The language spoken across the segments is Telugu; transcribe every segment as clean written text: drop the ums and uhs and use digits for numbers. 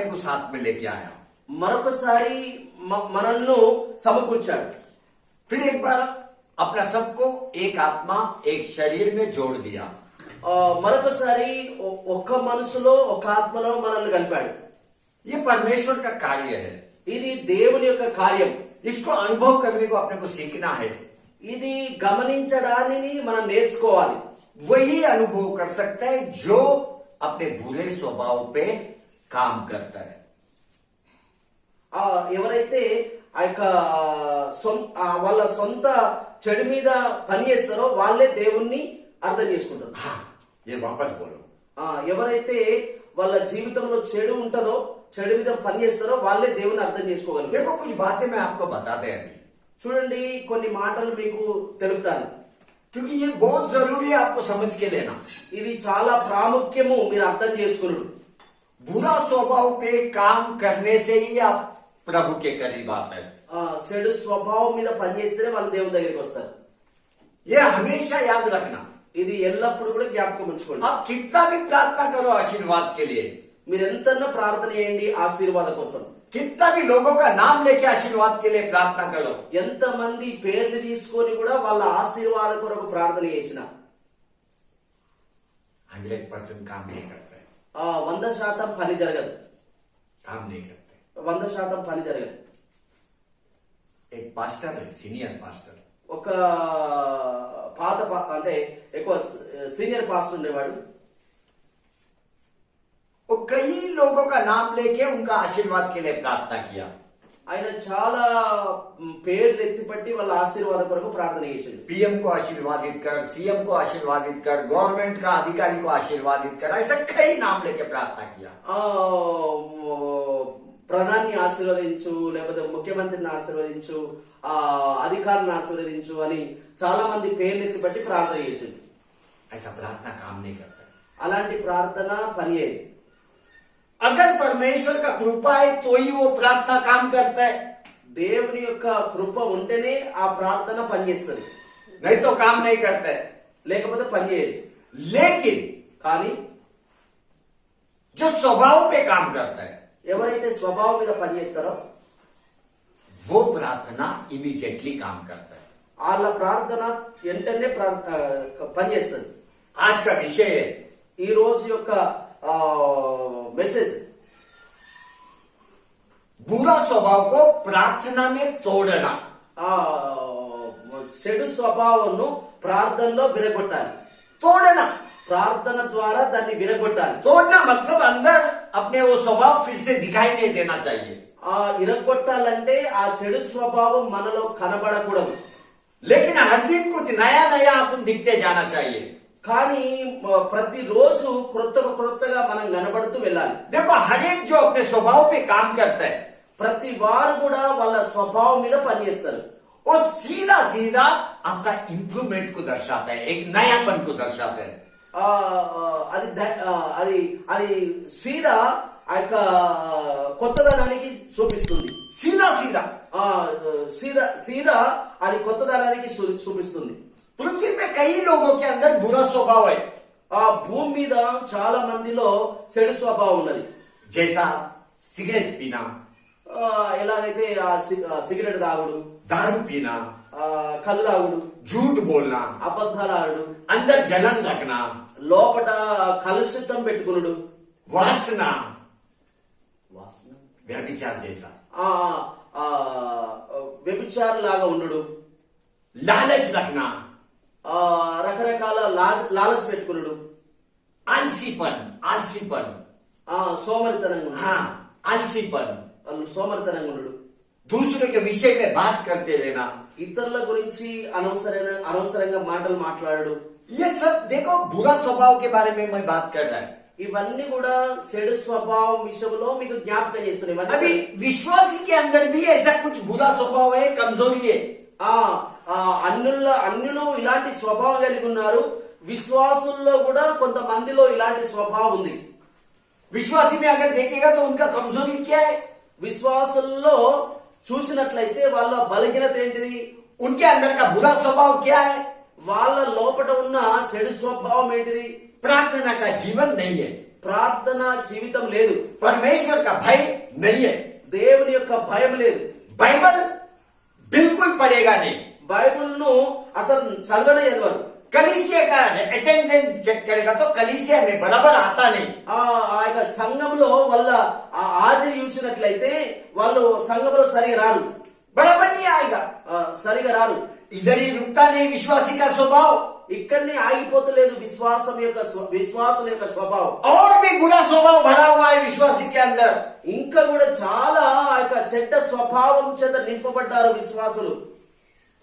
अपने को साथ में लेके आया, మరొకసారి మనల్ని సమకూర్చాడు. फिर एक बार अपना सबको एक आत्मा एक शरीर में जोड़ दिया. మరొకసారి ఒక్క మనసులో ఒక ఆత్మలో మనల్ని కలిపాడు. ये परमेश्वर का कार्य है. ఇది దేవుని యొక్క కార్యం. इसको अनुभव करने को अपने को सीखना है. ఇది గమనించడాన్ని మనం నేర్చుకోవాలి. वही अनुभव कर सकता है जो अपने बुरे स्वभाव पे काम करता है. ఎవరైతే ఆ యొక్క వాళ్ళ సొంత చెడు మీద పని చేస్తారో వాళ్ళే దేవుణ్ణి అర్థం చేసుకుంటారు. ये वापस बोलो. ఎవరైతే వాళ్ళ జీవితంలో చెడు ఉంటుందో చెడు మీద పని చేస్తారో వాళ్ళే దేవుని అర్థం చేసుకోగలరు. देखो कुछ बातें मैं आपको बताते हैं अभी, చూడండి కొన్ని మాటలు మీకు తెలుపుతాను. क्योंकि ये बहुत जरूरी है आपको समझ के लेना. ఇది చాలా ప్రాముఖ్యము మీరు అర్థం చేసుకున్నాడు. बुरा स्वभाव पे काम करने से ही आप प्रभु के करीब आते हैं. చెడు స్వభావం మీద పనిచేస్తేనే వాళ్ళు దేవుని దగ్గరికి వస్తారు. ये हमेशा याद रखना. ఇది ఎల్లప్పుడు కూడా జ్ఞాపకం ఉంచుకోండి. आप कितना भी प्रार्थना करो आशीर्वाद के लिए, మీరు ఎంతన్నా ప్రార్థన చేయండి ఆశీర్వాద కోసం, कितना भी लोगों का नाम लेके आशीर्वाद के लिए प्रार्थना करो, ఎంత మంది పేర్లు తీసుకొని కూడా వాళ్ళ ఆశీర్వాద కొరకు ప్రార్థన చేసిన 100% काम नहीं करते. 100% పని జరగదు. काम नहीं करते. 100% పని జరగదు. एक पास्टर है, सीनियर पास्टर, ఒక అంటే ఎక్కువ సీనియర్ పాస్టర్ ఉండేవాడు. वो कई लोगों का नाम लेके उनका आशीर्वाद के लिए प्रार्थना किया. ఆయన చాలా పేర్లు ఎత్తిపట్టి వాళ్ళ ఆశీర్వాద కొరకు ప్రార్థన చేసిండు. पीएम को आशीर्वादित कर, सीएम को आशीर्वादित कर, गवर्नमेंट का अधिकारी को आशीर्वादित कर, ऐसा कई नाम लेके प्रार्थना किया. ప్రధాని ఆశీర్వదించు, లేకపోతే ముఖ్యమంత్రిని ఆశీర్వదించు, అధికారులను ఆశీర్వదించు అని చాలా మంది పేర్లు ఎత్తిపట్టి ప్రార్థన చేసిండు. ऐसा प्रार्थना काम नहीं करता. అలాంటి ప్రార్థన పని అయ్యేది. अगर परमेश्वर का कृपा है तो ही वो प्रार्थना काम करता है, దేవుని యొక్క కృప ఉంటేనే ఆ ప్రార్థన పనిచేస్తుంది, नहीं तो काम नहीं करता है. లేకపోతే పనిచేయదు. लेकिन కానీ जो स्वभाव पे काम करता है ఎవరైతే స్వభావం మీద పనిచేస్తారో वो प्रार्थना इमीडिएटली काम करता है. వాళ్ళ ప్రార్థన వెంటనే పనిచేస్తుంది. आज का विषय है ఈ రోజు యొక్క మెసేజ్ बुरा स्वभाव को प्रार्थना में तोड़ना. చెడు స్వభావంను ప్రార్థనలో విరగొట్టాలి. तोड़ना, ప్రార్థన ద్వారా దాన్ని విరగొట్టాలి. तोड़ना मतलब अंदर अपने वो स्वभाव फिर से दिखाई नहीं देना चाहिए. విరగొట్టాలంటే ఆ చెడు స్వభావం మనలో కనబడకూడదు. लेकिन हर दिन कुछ नया नया अपन दिखते जाना चाहिए. కానీ ప్రతిరోజు క్రొత్తగా మనం కనబడుతూ వెళ్ళాలి. देखो हर एक जो अपने स्वभाव पे काम करता है ప్రతి వారు కూడా వాళ్ళ స్వభావం మీద పనిచేస్తారు. वो सीधा सीधा आपका इंप्रूवमेंट को दर्शाता है, एक नयापन को दर्शाता है. అది అది అది సీదా ఆ యొక్క కొత్తదనానికి చూపిస్తుంది. सीधा सीधा సీదా అది కొత్తదనానికి చూపిస్తుంది. पृथ्वी पे कई लोगों के अंदर बुरा स्वभाव है. ఆ భూమి మీద చాలా మందిలో చెడు స్వభావం ఉన్నది. जैसा सिगरेट पीना, ఎలాగైతే సిగరెట్ తాగుడు, दारू पीना, కళ్ళు తాగుడు, झूठ बोलना, అబద్ధాలు ఆడుడు, अंदर जलन रखना, లోపట కలుషితం పెట్టుకునుడు, वासना, వాసన व्यभिचार जैसा, వ్యభిచారులాగా ఉండు, लालच रखना, రకరకాల లాలస్ పెట్టుకునుడు, आलसीपन, आलसीपन, సోమరితనంగా ఉండు. हाँ आलसीपन, వాళ్ళు సోమరితనంగా ఉండు, दूसरे के विषय में बात करते रहना, ఇతరుల గురించి అనవసరంగా మాటలు మాట్లాడు. ये सब देखो बुरा स्वभाव के बारे में मैं बात कर रहा है. ఇవన్నీ కూడా చెడు స్వభావం విషయంలో మీకు జ్ఞాపకం చేస్తున్నాయి. अभी विश्वासी के अंदर भी ऐसा कुछ बुरा स्वभाव है, कमजोरी है. అన్యులు ఇలాంటి స్వభావం కలిగి ఉన్నారు. విశ్వాసుల్లో కూడా కొంతమందిలో ఇలాంటి స్వభావం ఉంది. विश्वासी में अगर देखेगा तो उनका कमजोरी क्या है? విశ్వాసుల్లో చూసినట్లయితే వాళ్ళ బలహీనత ఏంటిది? उनके अंदर का बुरा स्वभाव क्या है? వాళ్ళ లోపట ఉన్న చెడు స్వభావం ఏంటిది? प्रार्थना का जीवन नहीं है. ప్రార్థన జీవితం లేదు, परमेश्वर का भय नहीं है, దేవుని యొక్క భయం లేదు, बाइबल बिल्कुल पढ़ेगा नहीं, బైబిల్ ను అసలు చదవనే చదవరు, कलीसिया का अटेंशन चेक करेगा तो कलीसिया में बराबर आता नहीं, ఆ యొక్క సంఘంలో వాళ్ళ ఆ హాజరు చూసినట్లయితే వాళ్ళు సంఘంలో సరిగా రారు, बराबर नहीं आएगा। సరిగా రారు, इधर ही रुकता नहीं विश्वासी का स्वभाव, ఇక్కడనే ఆగిపోతలేదు విశ్వాసం యొక్క స్వభావం, और भी बुरा स्वभाव भरा हुआ है विश्वासी के अंदर। ఇంకా కూడా చాలా ఆ యొక్క చెడ్డ స్వభావం చేత నింపబడ్డారు విశ్వాసులు,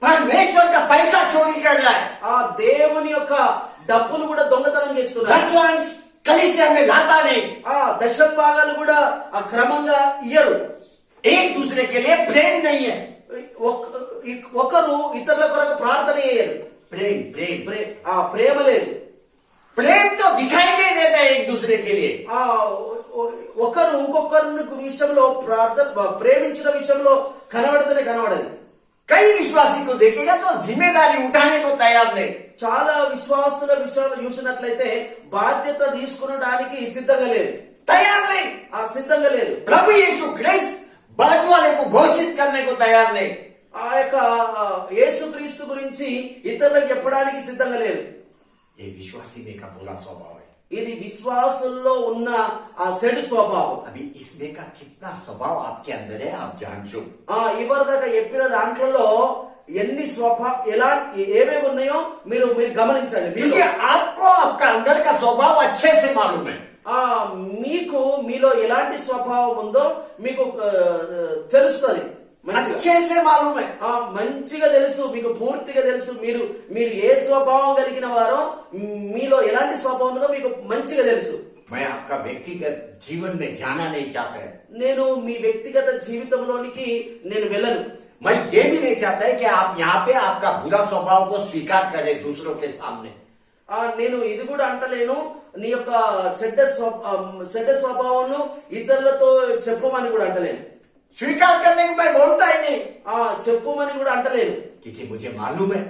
परमेश्वर का पैसा चोरी कर रहा है, ఆ దేవుని యొక్క డబ్బులు కూడా దొంగతనం చేస్తున్నారు, दशवांश कलीसिया में लाता नहीं, ఆ దశమ భాగాలు కూడా ఆ క్రమంగా ఇయ్యరు, एक दूसरे के लिए प्रेम नहीं है, ఒకరు ఇతరుల కొరకు ప్రార్థన చేయరు, प्रेम प्रेम ఆ ప్రేమ లేదు, प्रेम तो दिखाई नहीं देता है एक दूसरे के लिए। ఆ ఒకరు ఇంకొకరి విషయంలో ప్రేమించిన విషయంలో కనబడదు, कई विश्वासी को देखेगा तो जिम्मेदारी उठाने को तैयार नहीं, చాలా విశ్వాసుల విషయాలు చూసినట్లయితే బాధ్యత తీసుకునడానికి సిద్ధంగా లేదు, तैयार नहीं, సిద్ధంగా లేదు, प्रभु यीशु क्रिस्त बाजू वाले को घोषित करने को तैयार नहीं, ఆ యొక్క యేసుక్రీస్తు గురించి ఇతరులకు చెప్పడానికి సిద్ధంగా లేదు, ये विश्वासी में का बुरा स्वभाव है। ఇది విశ్వాసుల్లో ఉన్న ఆ చెడు స్వభావం। अभी इसमें का कितना स्वभाव आपके अंदर है आप जान चो। ఇవరిదాకా చెప్పిన దాంట్లో ఎన్ని ఏమేమి ఉన్నాయో మీరు గమనించండి, क्योंकि आपको आपका अंदर का स्वभाव अच्छे से मालूम है, మీకు మీలో ఎలాంటి స్వభావం ఉందో మీకు తెలుస్తుంది, अच्छे से मालूम है। మంచిగా తెలుసు, మీకు పూర్తిగా తెలుసు, మీరు ఏ స్వభావం కలిగిన వారో మీలో ఎలాంటి స్వభావం ఉందో మీకు మంచిగా తెలుసు। मैं आपका व्यक्तिगत जीवन में जाना नहीं चाहता है, నేను మీ వ్యక్తిగత జీవితంలోనికి నేను వెళ్ళను, मैं ये भी नहीं चाहता है कि आप यहाँ पे आपका बुरा स्वभाव को स्वीकार करें दूसरों के सामने। నేను ఇది కూడా అంటలేను, నీ యొక్క చెడ్డ స్వభావం ఇతరులతో చెప్పమని కూడా అంటలేను, स्वीकार करने को मैं बोलता ही नहीं, చెప్పమని కూడా అంటలేను, क्योंकि मुझे मालूम है,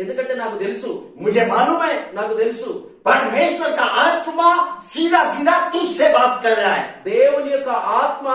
ఎందుకంటే నాకు తెలుసు, मुझे मालूम है నాకు తెలుసు परमेश्वर का आत्मा सीधा सीधा तुझसे बात कर रहा है, దేవుని యొక్క ఆత్మ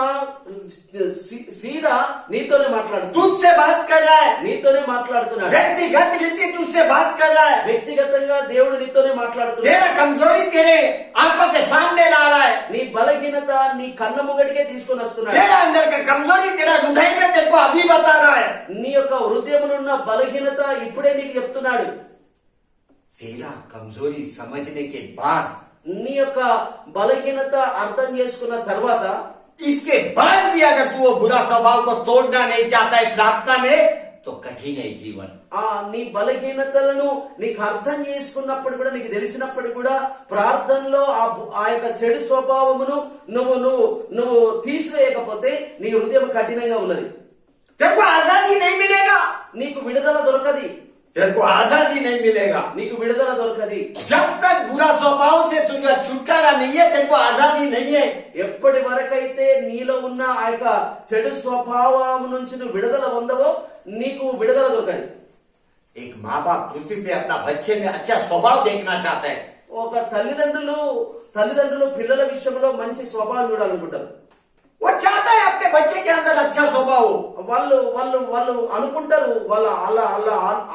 సీదా నీతోనే మాట్లాడుతుంది, तुझसे बात कर रहा है, నీతోనే మాట్లాడుతున్నాడు, व्यक्तिगत रीति तुझसे बात कर रहा है, వ్యక్తిగతంగా దేవుడు నీతోనే మాట్లాడుతున్నాడు, तेरा कमजोरी तेरे आंखों के सामने ला रहा है, నీ బలహీనత నీ కన్న ముంగడికే తీసుకొని వస్తున్నాడు, तेरा अंदर का कमजोरी तेरा हृदय में तेरे को अभी बता रहा है, నీ యొక్క హృదయమునున్న బలహీనత ఇప్పుడే నీకు చెప్తున్నాడు, तेरा कमजोरी समझने के बाद నీ యొక్క బలహీనత అర్థం చేసుకున్న తర్వాత इसके बाद भी अगर तू वो बुरा स्वभाव को तोड़ना नहीं चाहता है प्रार्थना में तो कठिन है जीवन। నీ బలహీనతలను నీకు అర్థం చేసుకున్నప్పుడు కూడా నీకు తెలిసినప్పుడు కూడా ప్రార్థనలో ఆ యొక్క చెడు స్వభావమును నువ్వు తీసివేయకపోతే నీ హృదయం కఠినంగా ఉన్నది, तेरे को आजादी नहीं मिलेगा, నీకు విడుదల దొరకది, तेरे को आजादी नहीं मिलेगा నీకు విడుదల దొరకది, जब तक बुरा स्वभाव से तुझे छुटकारा नहीं है तेरे को आजादी नहीं है। ఎప్పటి వరకైతే నీలో ఉన్న ఆ యొక్క చెడు స్వభావం నుంచి నువ్వు విడుదల పొందవో నీకు విడుదల దొరకదు। एक माँ बाप पृथ्वी पे अपना बच्चे में अच्छा स्वभाव देखना चाहता है, ఒక తల్లిదండ్రులు పిల్లల విషయంలో మంచి స్వభావం చూడాలనుకుంటారు, वो चाहता है अपने बच्चे के अंदर अच्छा स्वभाव हो, వాళ్ళు అనుకుంటారు, వాళ్ళ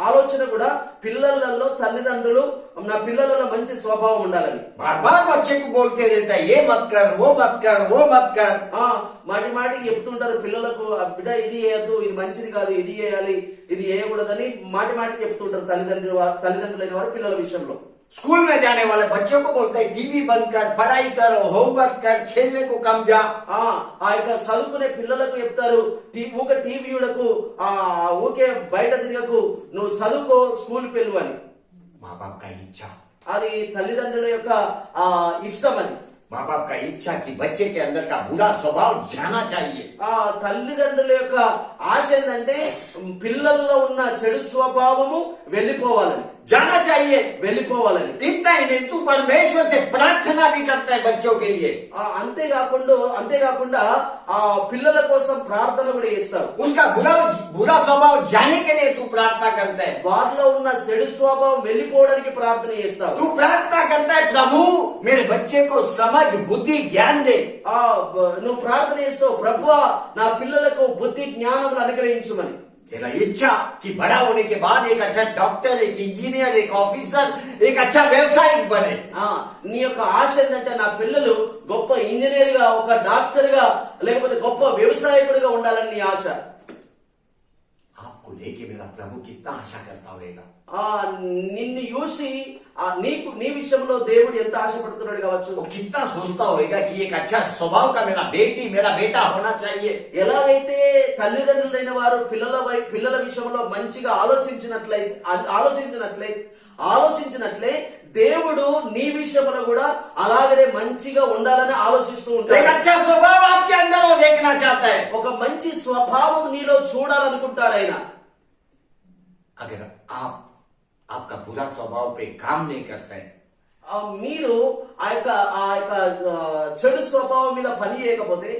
ఆలోచన కూడా పిల్లలలో తల్లిదండ్రులు నా పిల్లలలో మంచి స్వభావం ఉండాలని बार बार बच्चे को बोलते रहता है ये मत कर वो मत कर वो मत कर, మాటికి చెప్తుంటారు పిల్లలకు, బిడ్డ ఇది చేయద్దు, ఇది మంచిది కాదు, ఇది చేయాలి, ఇది చేయకూడదని మాటికి చెప్తుంటారు తల్లిదండ్రులైన వారు పిల్లల విషయంలో। स्कूल में जाने वाले बच्चों को बोलते हैं टीवी बंद कर, पढ़ाई कर, होमवर्क कर, खेलने को कम जा। ఆ యొక్క చదువుకునే పిల్లలకు చెప్తారు ఊకే టీవీ చూడకు, ఊకే బయట తిరగకు, నువ్వు చదువుకో, స్కూల్కి వెళ్ళు అని। माँ बाप का इच्छा, అది తల్లిదండ్రుల యొక్క ఇష్టం, అది माँ बाप का इच्छा कि बच्चे के अंदर का बुरा स्वभाव जाना चाहिए। తల్లిదండ్రుల యొక్క ఆశ ఏంటంటే పిల్లల్లో ఉన్న చెడు స్వభావము వెళ్ళిపోవాలని। जाना चाहिए। వెళ్ళిపోవాలని. इतना ही नहीं, तू परमेश्वर से प्रार्थना भी करता है बच्चों के लिए। అంతేకాకుండా ఆ పిల్లల కోసం ప్రార్థన కూడా చేస్తావు. उसका बुरा स्वभाव जाने के लिए तू प्रार्थना करता है। వారిలో ఉన్న చెడు స్వభావం వెళ్ళిపోవడానికి ప్రార్థన చేస్తావు. तू प्रार्थना करता है, प्रभु मेरे बच्चे को समझ बुद्धि ज्ञान दे। నువ్వు ప్రార్థన చేస్తావు, ప్రభువా నా పిల్లలకు బుద్ధి జ్ఞానములు అనుగ్రహించుమని. तेरा इच्छा कि बड़ा होने के बाद एक अच्छा डॉक्टर, एक इंजीनियर, एक ऑफिसर, एक अच्छा व्यवसायिक बने। నీ యొక్క ఆశ ఏంటంటే నా పిల్లలు గొప్ప ఇంజనీర్ గా, ఒక డాక్టర్ గా, లేకపోతే గొప్ప వ్యవసాయకుడిగా ఉండాలని నీ ఆశ. आपको लेके मेरा प्रभु कितना आशा करता होगा। నిన్ను చూసి నీ విషయంలో దేవుడు ఎంత ఆశపడుతున్నాడు కావచ్చు. वो कितना सोचता होगा कि एक अच्छा स्वभाव का मेरा बेटा होना चाहिए। ఎలాగైతే తల్లిదండ్రులైన వారు పిల్లల విషయంలో మంచిగా ఆలోచించినట్లే దేవుడు నీ విషయంలో కూడా అలాగనే మంచిగా ఉండాలని ఆలోచిస్తూ एक ఉంటాడు. अच्छा स्वभाव आपके अंदर वो देखना चाहता है। ఒక మంచి స్వభావం నీలో చూడాలనుకుంటాడు ఆయన. अगर आपका बुरा स्वभाव पे काम नहीं करता है, మీరు ఆ యొక్క చెడు స్వభావం మీద పని చేయకపోతే,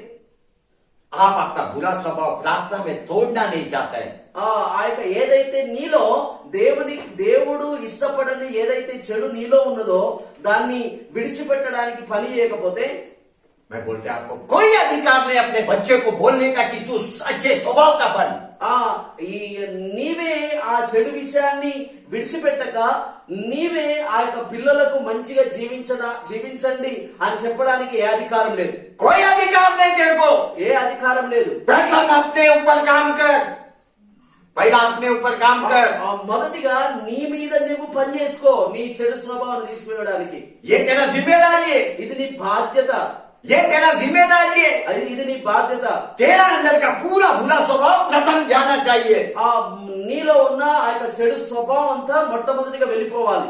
आप आपका बुरा स्वभाव प्रार्थना में तोड़ना नहीं चाहता है, ఆ యొక్క ఏదైతే నీలో దేవుడు ఇష్టపడని ఏదైతే చెడు నీలో ఉన్నదో దాన్ని విడిచిపెట్టడానికి పని చేయకపోతే, मैं बोलते आपको कोई अधिकार नहीं अपने बच्चे को बोलने का कि तू अच्छे स्वभाव का बन। నీవే ఆ చెడు విషయాన్ని విడిచిపెట్టక నీవే ఆ యొక్క పిల్లలకు మంచిగా జీవించండి అని చెప్పడానికి ఏ అధికారం లేదు. कोई अधिकार नहीं तेरे को। ఏ అధికారం లేదు. प्रथम अपने ऊपर काम कर, पहला अपने ऊपर काम कर। మొదటిగా నీ మీద నువ్వు పని చేసుకో, నీ చెడు స్వభావాన్ని తీసివేయడానికి. ये तेरा जिम्मेदारी है, ఇది నీ బాధ్యత. ये तेरा जिम्मेदारी है। ఇది నీ బాధ్యత. तेरा अंदर का पूरा बुरा स्वभाव प्रथम जाना चाहिए। నీలో ఉన్న ఆ యొక్క చెడు స్వభావం అంతా మొట్టమొదటిగా వెళ్ళిపోవాలి.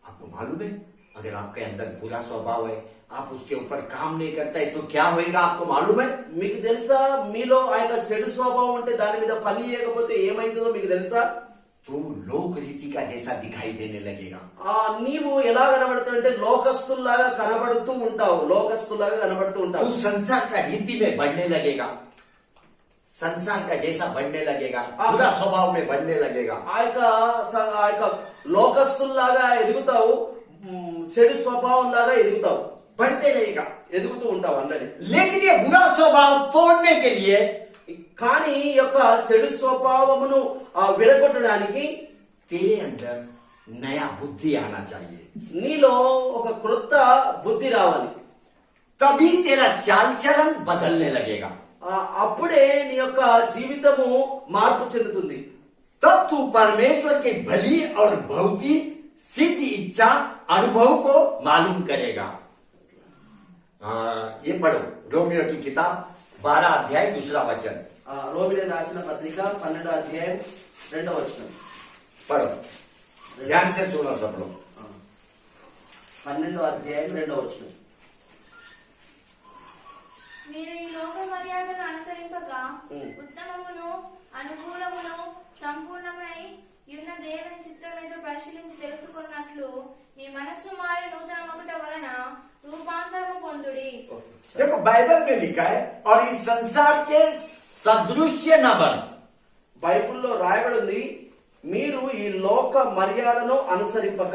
आपको मालूम है, अगर आपके अंदर बुरा स्वभाव है, आप उसके ऊपर काम नहीं करता है तो क्या होएगा आपको मालूम है? మీకు తెలుసా, మీలో ఆ యొక్క చెడు స్వభావం ఉంటే దాని మీద పని చేయకపోతే ఏమైతుందో మీకు తెలుసా? तू लोक रीति का जैसा दिखाई देने लगेगा। నీవు ఎలా కనబడుతుంటే లోకస్తుల్లాగా కనబడుతూ ఉంటావు. तू संसार का रीति में बढ़ने लगेगा, संसार का जैसा बढ़ने लगेगा, बुरा स्वभाव में बढ़ने लगेगा। ఆ యొక్క లోకస్తుల్లాగా ఎదుగుతావు, చెడు స్వభావం లాగా ఎదుగుతావు, बढ़ते रहेगा, ఎదుగుతూ ఉంటావు అందరి. लेकिन ये बुरा स्वभाव तोड़ने के लिए కానీ ఈ యొక్క చెడు స్వభావమును విడగొట్టడానికి तेरे अंदर नया बुद्धि आना चाहिए। నీలో ఒక క్రొత్త బుద్ధి రావాలి. तभी तेरा चाल चलन बदलने लगेगा, అప్పుడే నీ యొక్క జీవితము మార్పు చెందుతుంది. तब तू परमेश्वर की भली और भौतिक सिद्ध इच्छा अनुभव को मालूम करेगा। ये पढ़ो रोमियो की किताब 12 अध्याय 2 वचन। రోమిలకు రాసిన పత్రిక 12వ అధ్యాయం 2వ వచనం पढ़ो, ध्यान से सुनो सब लोग। 12వ అధ్యాయం 2వ వచనం. మీరు ఈ లోక మర్యాదను అనుసరింపక ఉత్తమమును అనుకూలమును సంపూర్ణమై యున్న దేవుని చిత్తమేదో పరిశీలించి తెలుసుకున్నట్లు మీ మనస్సు మారి నూతన మొదట వలన రూపాంతరము పొందుడి. देखो बाइबल में लिखा है, और इस संसार के सदृश्य न बन। బైబిల్లో రాయబడి ఉంది, మీరు ఈ లోక మర్యాదను అనుసరింపక.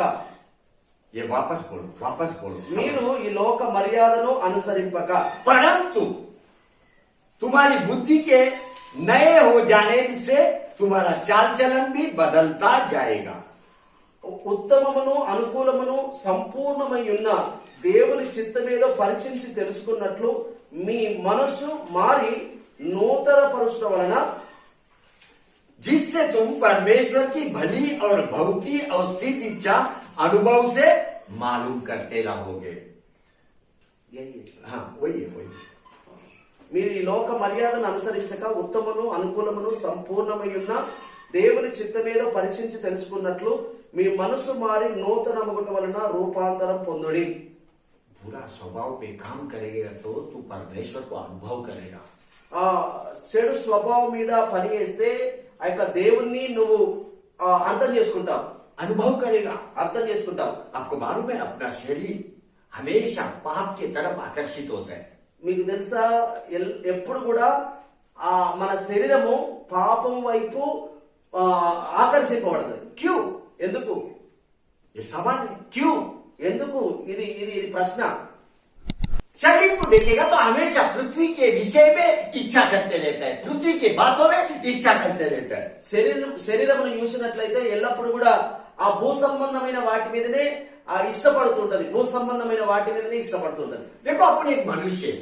ये वापस बोलो। మీరు ఈ లోక మర్యాదను అనుసరింపక, परंतु तुम्हारी बुद्धि के नए हो जाने से तुम्हारा चाल चलन भी बदलता जाएगा। ఉత్తమమును అనుకూలమును సంపూర్ణమై ఉన్న దేవుని చిత్తమేదో పరీక్షించి తెలుసుకున్నట్లు మీ మనస్సు మారి నూతన పరుషుల వలన, जिससे तुम परमेश्वर की भली और भौतिक और सिद्ध इच्छा अनुभव से मालूम करते रहोगे। हाँ वही है। మీరు ఈ లోక మర్యాదను అనుసరించక ఉత్తమను అనుకూలమును సంపూర్ణమై ఉన్న దేవుని చిత్తమేదో పరీక్షించి తెలుసుకున్నట్లు మీ మనసు మారి నూతన మొగట వలన రూపాంతరం పొందుడి. बुरा स्वभाव पे काम करेगा तो तू परमेश्वर को अनुभव करेगा। చెడు స్వభావం మీద పని చేస్తే ఆ యొక్క దేవుణ్ణి నువ్వు అర్థం చేసుకుంటావు। अनुभव करेगा। అర్థం చేసుకుంటాం। आपको मालूम है अपना शरीर हमेशा पाप की तरफ आकर्षित होता है। మీకు తెలుసా ఎప్పుడు కూడా మన శరీరము పాపం వైపు ఆకర్షింపబడదు। क्यों? ఎందుకు? ये सवाल है, क्यों? ఎందుకు? ఇది ఇది ఇది ప్రశ్న। शरीर को देखेगा तो हमेशा पृथ्वी के विषय में इच्छा करते रहता है, पृथ्वी की बातों में इच्छा करते रहता है। శరీరమును చూసినట్లయితే ఎల్లప్పుడు కూడా ఆ భూ సంబంధమైన వాటి మీదనే ఇష్టపడుతుంటది, భూ సంబంధమైన వాటి మీదనే ఇష్టపడుతుంటది। देखो अपन एक मनुष्य है,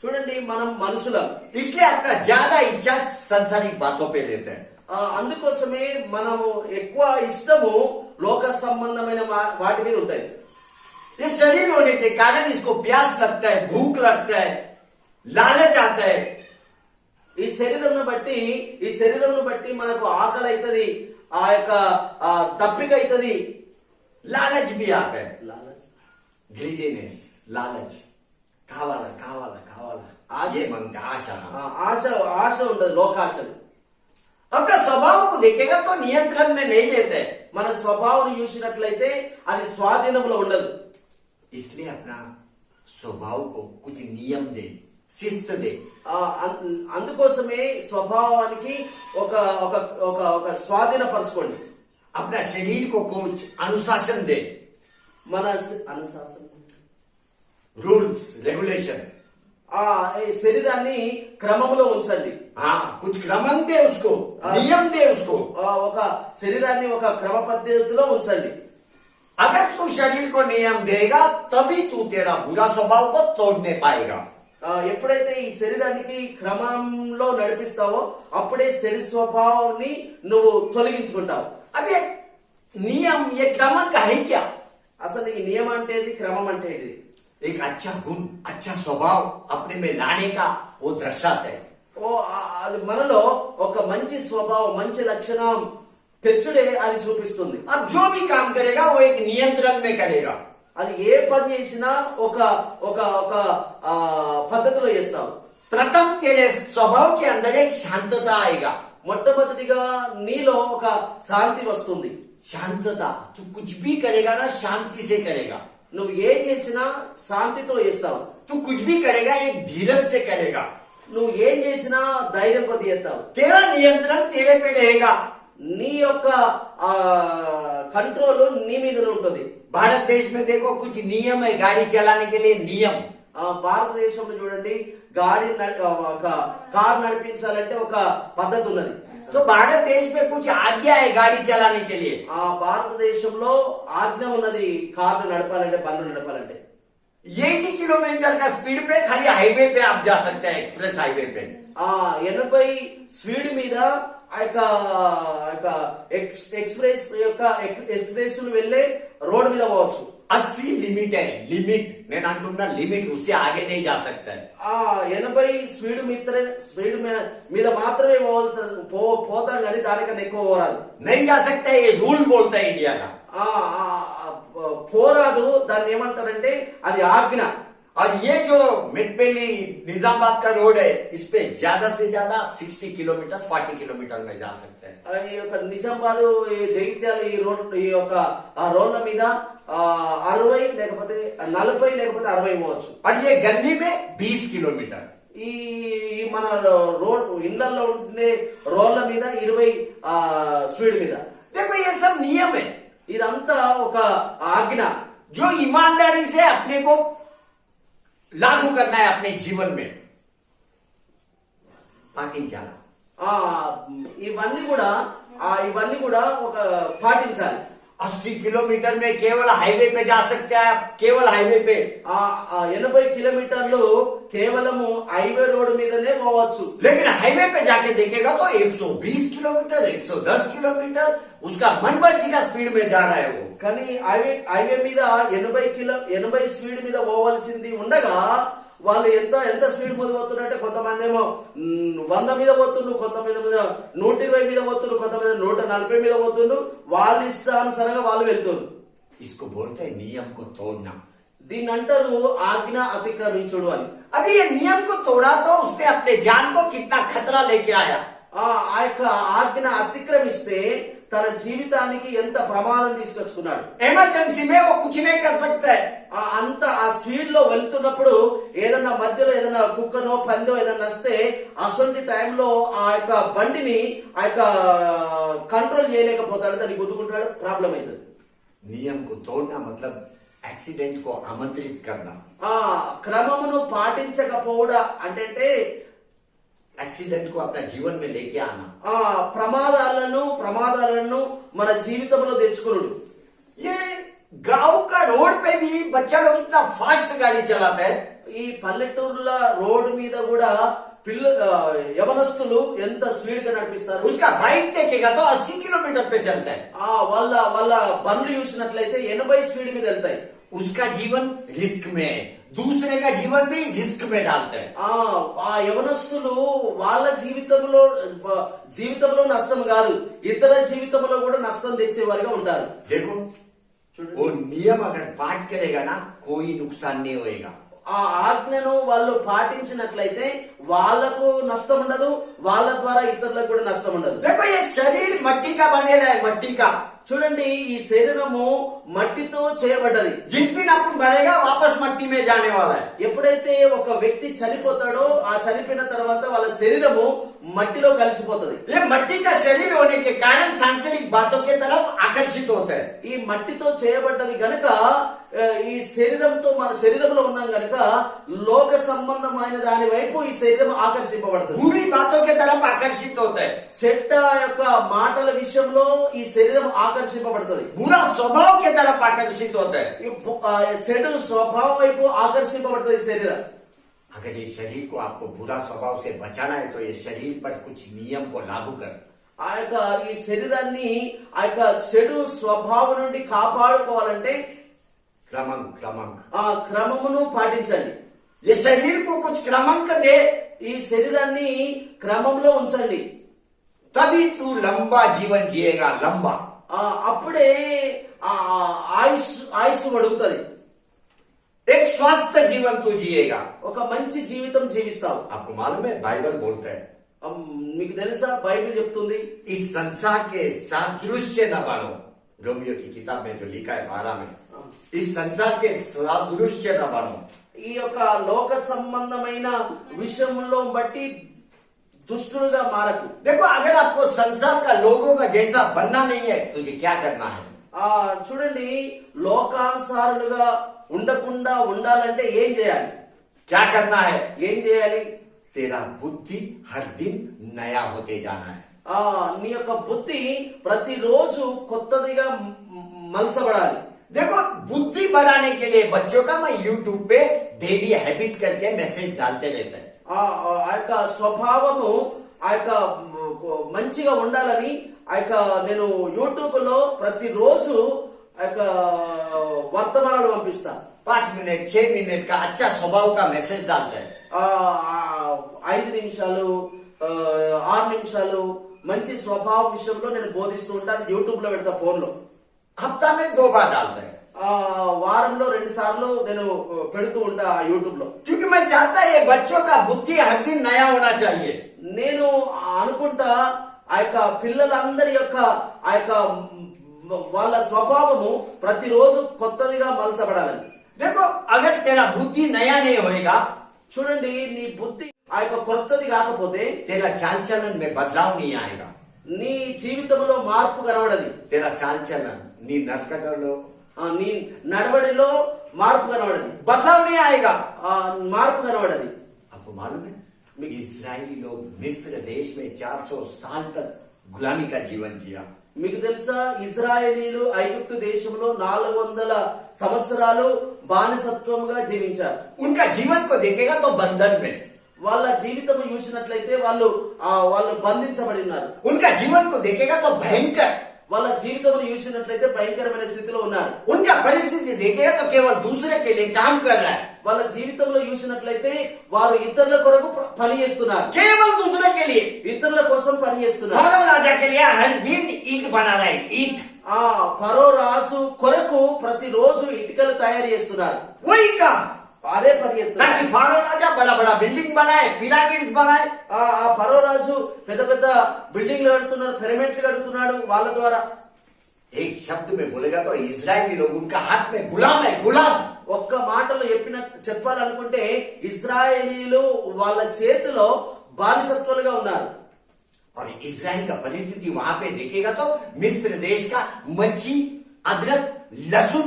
చూడండి మనం మనుషులం, इसलिए अपना ज्यादा इच्छा संसारिक बातों पे लेते हैं। అందుకోసమే మనము ఎక్కువ ఇష్టము లోక సంబంధమైన వాటి మీద ఉంటాయి। ये शरीर होने के कारण इसको प्यास लगता है, भूख लगता है, लालच आता है। ఈ శరీరంను బట్టి మనకు ఆకలి అవుతుంది, ఆ యొక్క దప్పిక అవుతుంది, लालच भी आता है, ग्रीडीनेस, लालच, కావాలా కావాలా కావాలా आशे मांगते, आशा। ఆశ ఉంటది, లోకాశలు। अपना स्वभाव को देखेगा तो नियंत्रण में नहीं लेते, మన స్వభావం చూసినట్లయితే అది స్వాధీనంలో ఉండదు। इसलिए अपना स्वभाव को कुछ नियम दे, शिस्त दे। అందుకోసమే స్వభావానికి ఒక ఒక ఒక ఒక స్వాధీనపరచుకోండి। अपना शरीर को कुछ अनुशासन दे, మన అనుశాసన, रूल्स रेगुलेशन। ఈ శరీరాన్ని క్రమంలో ఉంచండి। हाँ, कुछ क्रमन दे उसको, नियम दे उसको। ఒక శరీరాన్ని ఒక క్రమ పద్ధతిలో ఉంచండి। अगर तू शरीर को नियम देगा तभी तू तेरा बुरा स्वभाव को तोड़ने पाएगा। ఎప్పుడైతే ఈ శరీరానికి క్రమంలో నడిపిస్తావో అప్పుడే శరీర స్వభావాన్ని నువ్వు తొలగించుకుంటావు। अब ये नियम, ये क्रमन का है क्या? అసలు ఈ నియమం అంటే ఏంది, క్రమం అంటే ఏంది? एक अच्छा गुण, अच्छा स्वभाव अपने में लाने का वो दर्शाता है। అది మనలో ఒక మంచి స్వభావం, మంచి లక్షణం తెచ్చుడే అది చూపిస్తుంది। अब जो भी काम करेगा वो एक नियंत्रण में करेगा। అది ఏ పని చేసినా ఒక ఒక ఒక పద్ధతిలో చేస్తావు। प्रथम तेरे स्वभाव के अंदर एक शांतता आएगा। మొట్టమొదటిగా నీలో ఒక శాంతి వస్తుంది। शांतता, तू कुछ भी करेगा ना शांति से करेगा। నువ్వు ఏం చేసినా శాంతితో చేస్తావు। तू कुछ भी करेगा एक धीरज से करेगा। నువ్వు ఏం చేసినా ధైర్యం కొద్ది చేస్తావు। तेरा नियंत्रण तेरे पे रहेगा। నీ యొక్క కంట్రోల్ నీ మీద ఉంటుంది। भारत देश में देखो कुछ नियम है गाड़ी चलाने के लिए, नियम। భారతదేశంలో చూడండి కార్ నడిపించాలంటే ఒక పద్ధతి ఉన్నది। तो भारत देश में कुछ आज्ञा है गाड़ी चलाने के लिए। భారతదేశంలో ఆజ్ఞ ఉన్నది కార్లు నడపాలంటే, బండ్లు నడపాలంటే। 80 किलोमीटर का स्पीड पे खाली हाईवे पे आप जा सकते हैं, एक्सप्रेस हाईवे पे। 80 స్పీడ్ మీద ఆ యొక్క ఎక్స్ప్రెస్ వెళ్ళే రోడ్ మీద పోవచ్చు। 80 लिमिट है, लिमिट నేను అంటున్నా, लिमिट उससे आगे नहीं जा सकता है। 80 స్పీడ్ మీద మాత్రమే పోతాం కానీ దానికన్నా ఎక్కువ పోరాదు। नहीं जा सकता है, ये रूल बोलता है इंडिया का। పోరాదు, దాన్ని ఏమంటారంటే అది ఆజ్ఞ। और ये जो मिटपेली निजामाबाद का रोड है, इस पे ज्यादा से ज्यादा 60 किलोमीटर 40 किलोमीटर में जा सकते हैं। ఈ యొక్క నిజామాబాద్, జగిత్యాల ఈ యొక్క రోడ్ల మీద 60 లేకపోతే 40 లేకపోతే 60 పోవచ్చు। और ये गली में 20 किलोमीटर। ఈ మన రోడ్ ఇళ్లలో ఉండే రోడ్ల మీద 20 స్పీడ్ మీద। देखो ये सब नियम है, ఇదంతా ఒక ఆజ్ఞ। जो ईमानदारी से अपने को लागू करना है अपने जीवन में, పాటించాలి। ఇవన్నీ కూడా ఒక పాటించాలి। 80 किलोमीटर में केवल हाईवे पे जा सकते हैं आप, केवल हाईवे पे। 80 కిలోమీటర్లు కేవలము హైవే రోడ్ మీదనే పోవచ్చు। लेकिन हाईवे पे जाके देखेगा तो 120 किलोमीटर 110 किलोमीटर उसका मन मर्जी का स्पीड में जा रहा है वो। కానీ హైవే మీద 80 స్పీడ్ మీద పోవాల్సింది ఉండగా వాళ్ళు ఎంత స్పీడ్ మీద పోతున్నట్టే, కొంతమంది ఏమో 100 మీద పోతుండ్రు, కొంతమంది మీద 120 మీద పోతుండ్రు, కొంతమంది 140 మీద పోతుండ్రు। వాళ్ళ ఇష్టానుసారంగా వాళ్ళు వెళ్తున్నారు। इसको बोलते हैं नियम को तोड़ना। దీన్ని అంటారు ఆజ్ఞ అతిక్రమించుడు అని। अभी ये नियम को तोड़ा तो उसने अपने जान को कितना खतरा लेके आया। ఆ యొక్క ఆజ్ఞ అతిక్రమిస్తే తన జీవితానికి ఎంత ప్రమాదం తీసుకొచ్చుకున్నాడు. इमरजेंसी में वो कुछ नहीं कर सकता है. అంత ఆ స్పీడ్ లో వెళ్తున్నప్పుడు ఏదన్నా మధ్యలో ఏదన్నా కుక్కనో పందో ఏదన్నా వస్తే అసొంటి టైంలో ఆ యొక్క బండిని ఆ యొక్క కంట్రోల్ చేయలేకపోతాడు, దాన్ని గుద్దుకుంటాడు, ప్రాబ్లం అవుతుంది. नियम को तोड़ना मतलब एक्सीडेंट को आमंत्रित करना. ఆ క్రమమును పాటించకపోవడా అంటే एक्सीडेंट को अपना जीवन में लेके आना. ఆ ప్రమాదాలను మన జీవితంలో తెచ్చుకున్నాడు. ये गांव का रोड पे भी बच्चा लोग इतना फास्ट गाड़ी चलाता है. ఈ పల్లెటూరుల రోడ్డు మీద కూడా యవనస్తులు ఎంత స్పీడ్ గా నడిపిస్తారు. उसका बाइक देखेगा तो 80 किलोमीटर पे चलता है. వాళ్ళ బండ్లు చూసినట్లయితే 80 స్పీడ్ మీద వెళ్తాయి. उसका जीवन रिस्क में है, दूसरे का जीवन भी रिस्क में डालता है. ఆ యవనస్తులు వాళ్ళ జీవితంలో నష్టం కాదు, ఇతర జీవితంలో కూడా నష్టం తెచ్చేవారుగా ఉంటారు. देखो वो नियम अगर पाठ करेगा ना कोई नुकसान नहीं होएगा. ఆ ఆజ్ఞను వాళ్ళు పాటించినట్లయితే వాళ్ళకు నష్టం ఉండదు, వాళ్ళ ద్వారా ఇతరులకు కూడా నష్టం ఉండదు. देखो ये शरीर मट्टी का बनेला है, मट्टी का. చూడండి, ఈ శరీరము మట్టితో చేయబడ్డది. जिस दिन अपन मरेगा वापस मट्टी में जाने वाला है. ఎప్పుడైతే ఒక వ్యక్తి చనిపోతాడో ఆ చనిపోయిన తర్వాత వాళ్ళ శరీరము మట్టిలో కలిసిపోతుంది. ये मट्टी का शरीर होने के कारण सांसारिक बातों के तरफ आकर्षित होता है. ఈ మట్టితో చేయబడ్డది గనుక ఈ శరీరంతో మన శరీరంలో ఉన్నాం గనుక లోక సంబంధమైన దాని వైపు ఈ శరీరం ఆకర్షింపబడుతుంది. बुरी बातों के तरफ आकर्षित होता है. చెడ్డ యొక్క మాటల విషయంలో ఈ శరీరం ఆకర్షింపబడుతుంది. बुरा स्वभाव के तरफ आकर्षित होता है. చెడు స్వభావం వైపు ఆకర్షింపబడుతుంది ఈ శరీరం. अगर ये शरीर को आपको बुरा स्वभाव से बचाना है तो ये शरीर पर कुछ नियम को लागू कर. ఆ యొక్క ఈ శరీరాన్ని ఆ యొక్క చెడు స్వభావం నుండి కాపాడుకోవాలంటే क्रमंक ఆ క్రమమును పాటించండి. ये शरीर को कुछ क्रमांक दे, ఈ శరీరాన్ని క్రమంలో ఉంచండి. तभी तू लंबा जीवन जिएगा. लंबा అప్పుడే ఆ ఆయుష్ అడుగుతుంది. एक स्वस्थ जीवन तू जिएगा. ఒక మంచి జీవితం జీవిస్తావు. आपको मालूम है बाइबल बोलता है మీకు తెలుసా, బైబిల్ చెప్తుంది इस संसार के सादृश्य न बनो. रोमियो की किताब में जो लिखा है 12 में, इस संसार के सादृश्य न बनो. ఈ యొక్క లోక సంబంధమైన విషయంలో బట్టి దుష్టులుగా మారకు. देखो अगर आपको संसार का लोगों का जैसा बनना नहीं है तुझे क्या करना है. చూడండి, లోకానుసారులుగా ఉండకుండా ఉండాలంటే ఏం చేయాలి? क्या करना है. ఏం చేయాలి? तेरा बुद्धि हर दिन नया होते जाना है. నీ యొక్క బుద్ధి ప్రతిరోజు కొత్తదిగా మలచబడాలి. देखो बुद्धि बढ़ाने के लिए बच्चों का मैं यूट्यूब पे डेली हैबिट करके मैसेज डालते रहता है. ఆ యొక్క స్వభావము ఆ యొక్క మంచిగా ఉండాలని ఆ యొక్క నేను యూట్యూబ్ లో ప్రతిరోజు ఆ యొక్క వర్తమానాలు పంపిస్తాను. 5 मिनट 6 मिनट का अच्छा स्वभाव का मैसेज डालता है. 5 నిమిషాలు 6 నిమిషాలు మంచి స్వభావ విషయంలో నేను బోధిస్తూ ఉంటాను. యూట్యూబ్ లో పెడతా, ఫోన్ లో. हफ्ता में 2 बार डालता है. వారంలో 2 సార్లు నేను పెడుతూ ఉంటా యూట్యూబ్ లో. क्योंकि मैं चाहता है ये बच्चों का बुद्धि हर दिन नया होना चाहिए. నేను అనుకుంటా ఆ యొక్క పిల్లలందరి యొక్క ఆ యొక్క వాళ్ళ స్వభావము ప్రతిరోజు కొత్తదిగా మలచబడాలని. देखो अगर तेरा बुद्धि नया नहीं होएगा, చూడండి, నీ బుద్ధి ఆ యొక్క కొత్తది కాకపోతే तेरा चाल चलन में बदलाव नहीं आएगा. నీ జీవితంలో మార్పు కనబడది. तेरा चाल चलन नी नरकटलो నీ నడవడిలో మార్పు కనబడది. बदलाव नहीं आएगा. మార్పు కనబడది. आपको मालूम है इजरायली लोग मिस्र देश में 400 साल तक गुलामी का जीवन जिया. మీకు తెలుసా, ఇజ్రాయేలీలు ఐగుప్తు దేశంలో 400 సంవత్సరాలు బానిసత్వంగా జీవించారు. उनका जीवन को देखेगा तो बंधन में. వాళ్ళ జీవితం చూసినట్లయితే వాళ్ళు బంధించబడి ఉన్నారు. उनका जीवन को देखेगा तो भयंकर. వాళ్ళ జీవితం చూసినట్లయితే భయంకరమైన స్థితిలో ఉన్నారు. उनका परिस्थिति देखेगा तो केवल दूसरे के लिए काम कर रहा है. వాళ్ళ జీవితంలో చూసినట్లయితే వారు ఇతరుల కొరకు పని చేస్తున్నారు. केवल दूसरे के लिए. ఇతరుల కోసం పని చేస్తున్నారు. फरो राजा के लिए हर दिन ईंट बना रहा है. ईंट. ఫరో రాజు కొరకు ప్రతిరోజు ఇటుకలు తయారు చేస్తున్నారు. वही काम. అదే పరిగెత్తున్నారు. ताकि फारो राजा बड़ा बड़ा बिल्डिंग बनाए, पिरामिड्स बनाए। ఆ ఫరో రాజు పెద్ద పెద్ద బిల్డింగ్లు కడుతున్నాడు, పిరమిడ్లు కడుతున్నాడు వాళ్ళ ద్వారా. एक शब्द में बोलेगा तो इजरायली लोग उनका हाथ में गुलाम है, गुलाम। ఒక్క మాటలో చెప్పాలనుకుంటే ఇజ్రాయేలీలు వాళ్ళ చేతిలో బానిసత్వాలుగా ఉన్నారు. और इजराइल का परिस्थिति वहां पे देखेगा तो मिस्र देश का मच्छी, अदरक, लहसुन,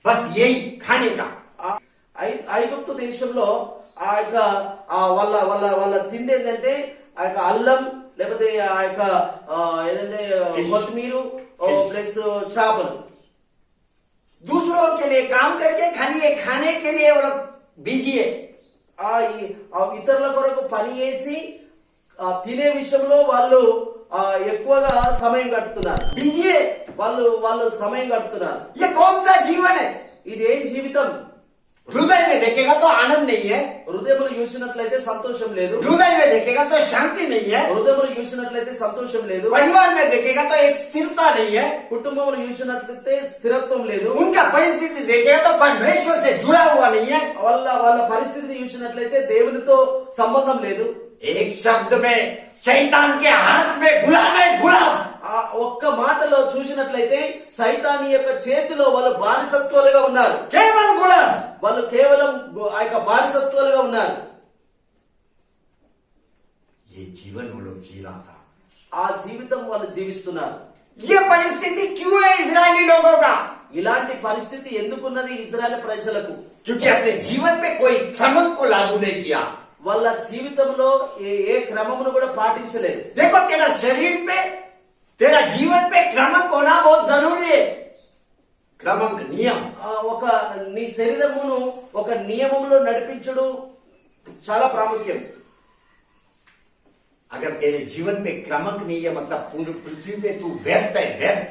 बस यही खाने का। ఐగుప్తు దేశంలో ఆ యొక్క వాళ్ళ వాళ్ళ వాళ్ళ తిండి ఏంటంటే ఆ యొక్క అల్లం, లేకపోతే ఆ యొక్క ఏదంటే కొత్తిమీర ప్లస్ చేపలు. दूसरों के लिए काम करके खाने के लिए वो लोग बिजी है। ఇతరుల కొరకు పని చేసి తినే విషయంలో వాళ్ళు ఎక్కువగా సమయం గడుపుతున్నారు. बिजी है। వాళ్ళు సమయం గడుపుతున్నారు. ये कौन सा जीवन है? ఇదేం జీవితం? हृदय में देखेगा तो आनंद नहीं है, హృదయములు చూసినట్లయితే సంతోషం లేదు. हृदय में देखेगा तो शांति नहीं है, హృదయములు చూసినట్లయితే సంతోషం లేదు. परिवार में देखेगा तो एक स्थिरता नहीं है, కుటుంబములు చూసినట్లయితే స్థిరత్వం లేదు. उनका परिस्थिति देखेगा तो परमेश्वर से जुड़ा हुआ नहीं है। వాళ్ళ పరిస్థితిని చూసినట్లయితే దేవునితో సంబంధం లేదు. एक शब्द में शैतान के हाथ में गुलाम है, गुलाम। ఆ ఒక్క మాటలో చూసినట్లయితే సైతాని యొక్క చేతిలో వాళ్ళు బానిసత్వాలుగా ఉన్నారు. केवल गुलाम। వాళ్ళు కేవలం ఆ యొక్క బానిసత్వాలుగా ఉన్నారు. ये जीवन वो लोग जी रहा था। ఆ జీవితం వాళ్ళు జీవిస్తున్నారు. ये परिस्थिति क्यों है इजरायली लोगों का? ఇలాంటి పరిస్థితి ఎందుకున్నది ఇజ్రాయెల్ ప్రజలకు? क्योंकि अपने जीवन पे कोई क्रम को लागू नहीं किया। వాళ్ళ జీవితంలో ఏ క్రమమును కూడా పాటించలేదు. देखो तेरा शरीर पे, तेरा जीवन पे क्रमक होना बहुत जरूरी है। क्रमक नियम। ఒక నీ శరీరమును ఒక నియమంలో నడిపించడం చాలా ప్రాముఖ్యం. अगर तेरे जीवन पे क्रमक नहीं है मतलब पूरी पृथ्वी पे तू व्यर्थ है, व्यर्थ।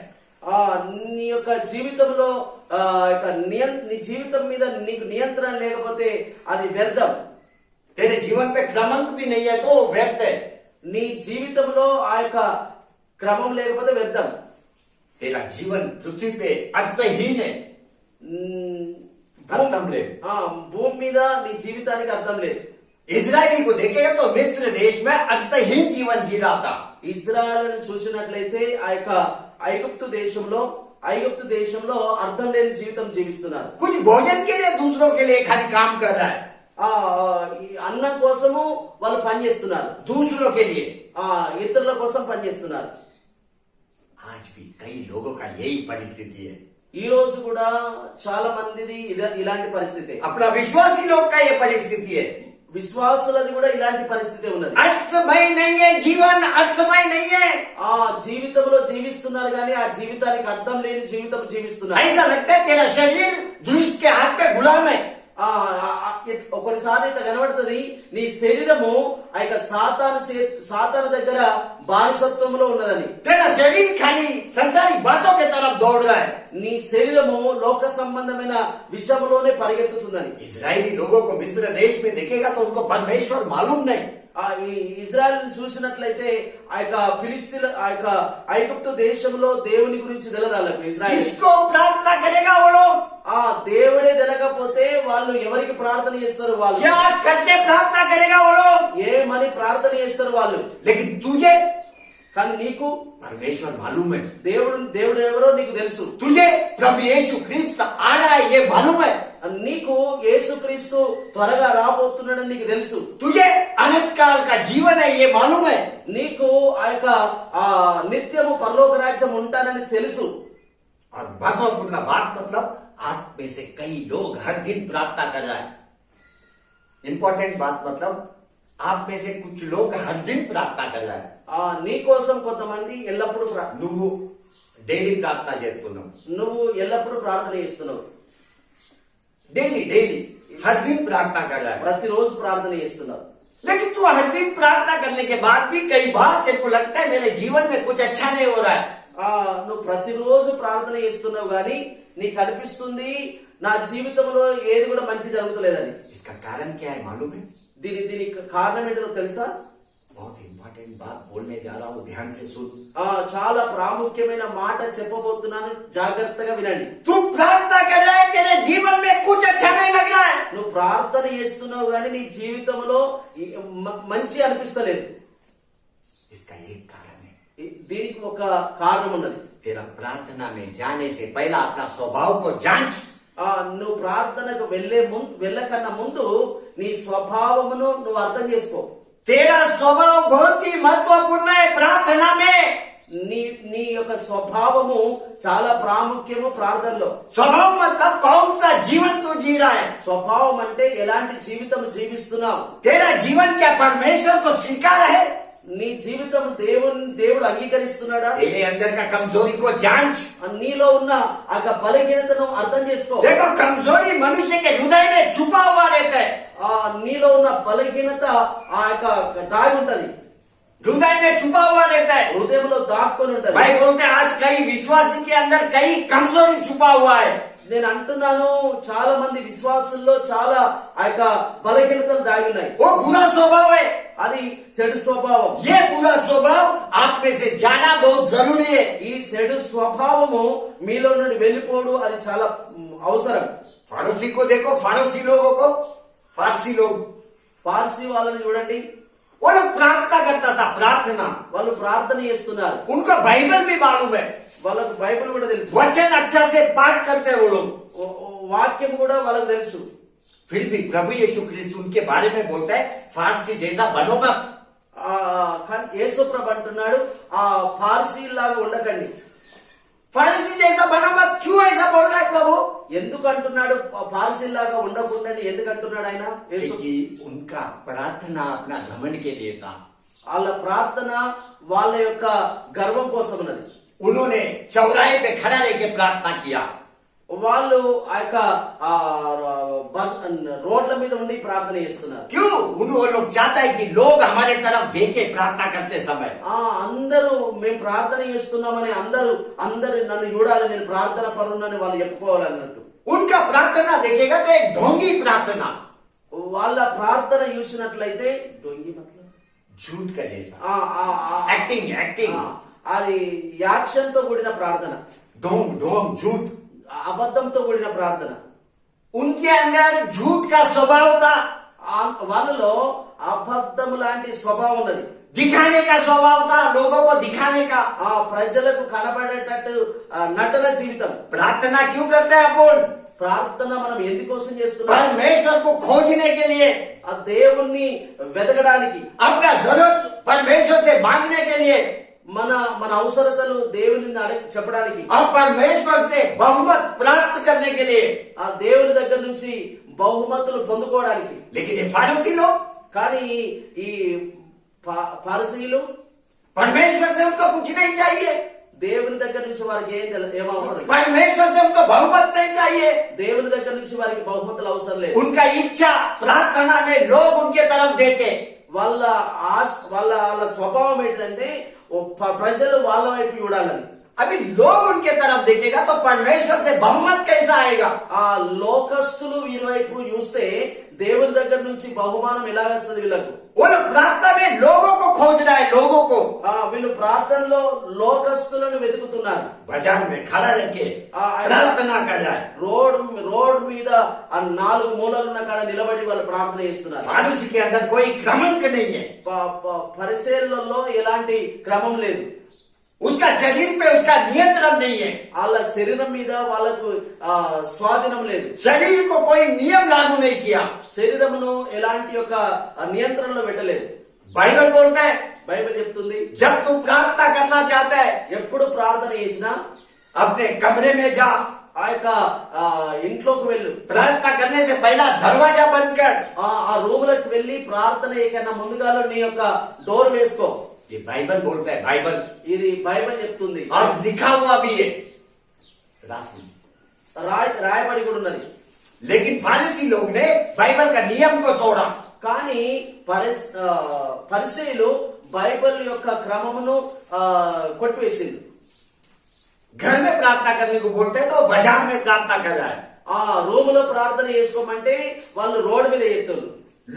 నీ యొక్క జీవితంలో నీ జీవితం మీద నీకు నియంత్రణ లేకపోతే అది వ్యర్థం. तेरे जीवन पे क्रमक भी नहीं है तो व्यर्थ है। నీ జీవితంలో ఆ యొక్క క్రమం లేకపోతే వ్యర్థం. तेरा जीवन पृथ्वी पे अर्थहीन है, अर्थम ले। భూమి మీద నీ జీవితానికి అర్థం లేదు. इजरायली को देखेगा तो मिस्र देश में अर्थहीन जीवन जी रहा था। ఇజ్రాయెల్ను చూసినట్లయితే ఆ యొక్క ఐగుప్తు దేశంలో అర్థం లేని జీవితం జీవిస్తున్నారు. कुछ भोजन के लिए दूसरों के लिए खाली काम कर रहा है, ఈ అన్నం కోసము వాళ్ళు పనిచేస్తున్నారు. दूसरों के लिए। ఇతరుల కోసం పనిచేస్తున్నారు. आज भी कई लोगों का यही परिस्थिति है। ఈ రోజు కూడా చాలా మందిది ఇలాంటి పరిస్థితి. अपना विश्वासी लोग का ये परिस्थिति है। విశ్వాసులది కూడా ఇలాంటి పరిస్థితి ఉన్నది. अर्थमय नहीं है जीवन, अर्थमय नहीं है। జీవితంలో జీవిస్తున్నారు కానీ ఆ జీవితానికి అర్థం లేని జీవితం జీవిస్తున్నారు. ऐसा लगता है तेरा शरीर दुष्ट के हाथ पे गुलाम है। ఒకసారి ఇట్లా కనబడుతుంది, నీ శరీరము ఆ యొక్క సాతాను దగ్గర బానిసత్వంలో ఉన్నదని. तेरा शरीर खाली संसारिक बातों के तरफ दौड़ रहा है। నీ శరీరము లోక సంబంధమైన విషయంలోనే పరిగెత్తుతుందని. इजरायली लोगों को मिस्र देश में देखेगा तो उनको परमेश्वर मालूम नहीं। ఈ ఇజ్రాయెల్ చూసినట్లయితే ఆ యొక్క ఫిలిస్తీన్ల ఆ యొక్క ఐగుప్తు దేశంలో దేవుని గురించి తెలదాలకు ఇజ్రాయెల్ किसको प्रार्थना करेगा वो लोग? దేవుడే తెలకపోతే వాళ్ళు ఎవరికి ప్రార్థన చేస్తారు? వాళ్ళు क्या करके प्रार्थना करेगा वो लोग? ఏమని ప్రార్థన చేస్తారు వాళ్ళు? लेकिन तुझे కానీ నీకు परमेश्वर मालूम है। దేవుడు ఎవరో నీకు తెలుసు. तुझे प्रभु यीशु ख्रिस्त आ रहा है ये मालूम है। నీకు యేసుక్రీస్తు త్వరగా రాబోతున్నాడని నీకు తెలుసు. तुझे अनंत काल का जीवन है ये मालूम है। నీకు ఆ యొక్క నిత్యము పరలోక రాజ్యం ఉంటానని తెలుసు. और महत्वपूर्ण बात मतलब आप में से कई लोग हर दिन प्रार्थना कर रहा है। इंपॉर्टेंट बात मतलब आप में से कुछ लोग हर दिन प्रार्थना कर रहा है। నీ కోసం కొంతమంది ఎల్లప్పుడూ నువ్వు డైలీ ప్రార్థన చేస్తున్నావు, నువ్వు ఎల్లప్పుడూ ప్రార్థన చేస్తున్నావు. डेली डेली हर दिन प्रार्थना कर रहा है। ప్రతిరోజు ప్రార్థన చేస్తున్నావు. लेकिन तू हर दिन प्रार्थना करने के बाद भी कई बार तेरे को लगता है मेरे जीवन में कुछ अच्छा नहीं हो रहा है। నువ్వు ప్రతిరోజు ప్రార్థన చేస్తున్నావు గానీ నీకు అనిపిస్తుంది నా జీవితంలో ఏది కూడా మంచి జరుగుతలేదని. इसका कारण क्या है मालूम है? దీనికి కారణం ఏంటో తెలుసా? बहुत इंपॉर्टेंट बात बोलने जा रहा हूँ, ध्यान से सुन। చాలా ప్రాముఖ్యమైన మాట చెప్పబోతున్నాను, జాగ్రత్తగా వినండి. तू प्रार्थना कर रहा है, तेरे जीवन में कुछ अच्छा नहीं लग रहा है। నువ్వు ప్రార్థన చేస్తున్నావు కానీ నీ జీవితంలో మంచి అనిపిస్తలేదు. इसका एक कारण है, దీనికి ఒక కారణం ఉన్నది. तेरा प्रार्थना में जाने से पहला अपना स्वभाव को जांच. నువ్వు ప్రార్థనకు వెళ్ళకన్నా ముందు నీ స్వభావమును నువ్వు అర్థం చేసుకో. तेरा स्वभाव बहुत ही महत्वपूर्ण है प्रार्थना में. నీ యొక్క స్వభావము చాలా ప్రాముఖ్యము ప్రార్థనలో. स्वभाव मतलब कौन सा जीवन तू जी रहा है. స్వభావం అంటే ఎలాంటి జీవితం జీవిస్తున్నావు. तेरा जीवन क्या परमेश्वर को स्वीकार है. నీ జీవితం దేవుడు అంగీకరిస్తున్నాడా. तेरे अंदर का कमजोरी को जांच. నీలో ఉన్న ఆ బలహీనతను అర్థం చేసుకో. देखो कमजोरी मनुष्य के हृदय में छुपा हुआ रहता है. నీలో ఉన్న బలహీనత ఆ యొక్క దాగి ఉంటది, हृदय में छुपा हुआ रहता है. హృదయంలో దాక్కుని ఉంటది. भाई बोलते हैं आज कई विश्वासी के अंदर कई कमजोरी छुपा हुआ है. నేను అంటున్నాను చాలా మంది విశ్వాసుల్లో చాలా ఆ యొక్క బలహీనతలు దాగి ఉన్నాయి. वो बुरा स्वभाव है. అది చెడు స్వభావం. ये बुरा स्वभाव आप में से जाना बहुत जरूरी है. ఈ చెడు స్వభావము మీలో నుండి వెళ్ళిపోవడం అది చాలా అవసరం. फारूसी को देखो, फारूसी लोगों को, फारसी लोग, పార్సీ వాళ్ళని చూడండి, वो लोग प्रार्थना करता था. प्रार्थना వాళ్ళు ప్రార్థన చేస్తున్నారు. उनको बाइबल भी मालूम है. వాళ్ళకు బైబిల్ కూడా తెలుసు, वचन अच्छा से पाठ करते हैं वो लोग. వాక్యం కూడా వాళ్ళకు తెలుసు. फिर भी प्रभु यीशु ख्रिस्त उनके बारे में बोलता है फारसी जैसा बनो मत. కానీ యేసుప్రభు అంటున్నాడు ఆ పార్సీ లాగా ఉండకండి. फारसी जैसा बनो मत. क्यों ऐसा बोल रहा है प्रभु. ఎందుకు అంటున్నాడు పార్సీ లాగా ఉండకుండా? ఎందుకు అంటున్నాడు ఆయన? యేసు क्योंकि उनका प्रार्थना अपना घमंड के लिए था. వాళ్ళ ప్రార్థన వాళ్ళ యొక్క గర్వం కోసం ఉన్నది. उन्होंने चौराहे पे खड़ा रह के प्रार्थना किया. వాళ్ళు ఆ యొక్క రోడ్ల మీద ఉండి ప్రార్థన చేస్తున్నారు. क्यों. वो लोग चाहता है कि लोग हमारे तरफ देखे प्रार्थना करते समय. అందరూ మేము ప్రార్థన చేస్తున్నామని అందరు నన్ను చూడాలి, నేను ప్రార్థన పరునని వాళ్ళు చెప్పుకోవాలన్నట్టు. उनका प्रार्थना देखेगा तो एक ढोंगी प्रार्थना. వాళ్ళ ప్రార్థన చూసినట్లయితే డొంగి మతలబ్ झूठ का जैसा. యాక్టింగ్ एक्टिंग అది యాక్షన్ తో కూడిన ప్రార్థన, ढोंग ढोंग झूठ. అబద్ధంతో కూడిన ప్రార్థన. उनके अंदर झूठ का स्वभाव था. వాళ్ళలో అబద్ధం లాంటి స్వభావం ఉన్నది. दिखाने का स्वभाव था. लोगों को दिखाने का. ప్రజలకు కనబడేటట్టు నటన జీవితం. प्रार्थना क्यों करते हैं अपन. ప్రార్థన మనం ఎందుకోసం చేస్తున్నాం? परमेश्वर को खोजने के लिए. ఆ దేవుణ్ణి వెతకడానికి, अपना जरूरत परमेश्वर से मांगने के लिए. మన అవసరతలు దేవుని చెప్పడానికి, और परमेश्वर से बहुमत प्राप्त करने के लिए. ఆ దేవుని దగ్గర నుంచి బహుమతులు పొందుకోవడానికి. लेकिन ये फारूसी लोग, కానీ ఈ పారసీయులు परमेश्वर से उनको कुछ नहीं चाहिए. దేవుని దగ్గర నుంచి వారికి ఏం అవసరం లేదు. परमेश्वर से उनको बहुमत नहीं चाहिए. దేవుని దగ్గర నుంచి వారికి బహుమతులు అవసరం లేదు. उनका इच्छा प्रार्थना में लोग उनके तरफ देखे. వాళ్ళ వాళ్ళ స్వభావం ఏంటంటే ప్రజలు వాళ్ళ వైపు చూడాలని. अभी लोग उनके तरफ देखेगा तो परमेश्वर से बहुमत कैसा आएगा. ఆ లోకస్తులు వీరి వైపు చూస్తే దేవుని దగ్గర నుంచి బహుమానం ఎలాగొస్తుంది వీళ్ళకు? वो लोग प्रार्थना में लोगों को खोज रहा है. लोगों को వీళ్ళు ప్రార్థనలో లోకస్తులను వెతుకుతున్నారు. बाजार में खड़ा रह के प्रार्थना कर रहा है. రోడ్ మీద ఆ 4 మూలలున్న కాడ నిలబడి వాళ్ళు ప్రార్థన చేస్తున్నారు. फारूसी के अंदर कोई क्रमांक नहीं है. పరిసేళ్లలో ఎలాంటి క్రమం లేదు. उसका शरीर पे उसका नियंत्रण नहीं है. వాళ్ళ శరీరం మీద వాళ్ళకు స్వాధీనం లేదు. शरीर को कोई नियम लागू नहीं किया. శరీరమును ఎలాంటి యొక్క నియంత్రణలో పెట్టలేదు. बाइबल बोलता है బైబిల్ చెప్తుంది, जब तू प्रार्थना करना चाहता है ఎప్పుడు ప్రార్థన చేసినా अपने कमरे में जा. ఆ యొక్క ఇంట్లోకి వెళ్ళు. प्रार्थना करने से पहला दरवाजा बंद कर. ఆ రూములకు వెళ్లి ప్రార్థన ఏకైనా ముందుగాలో నీ యొక్క డోర్ వేసుకో. ये बाइबल बोलता है. बाइबल ఇది బైబిల్ చెప్తుంది. और लिखा हुआ भी है. राशि రాయబడి కూడా ఉన్నది. लेकिन फारूसी लोग ने बाइबल का नियम को तोड़ा. కానీ పరిసయ్యులు బైబిల్ యొక్క క్రమమును కొట్టివేసింది. घर में प्रार्थना करने को बोलते हैं तो बाजार में प्रार्थना कर रहा है. ఆ రూములో ప్రార్థన చేసుకోమంటే వాళ్ళు రోడ్డు మీద ఎత్తులు.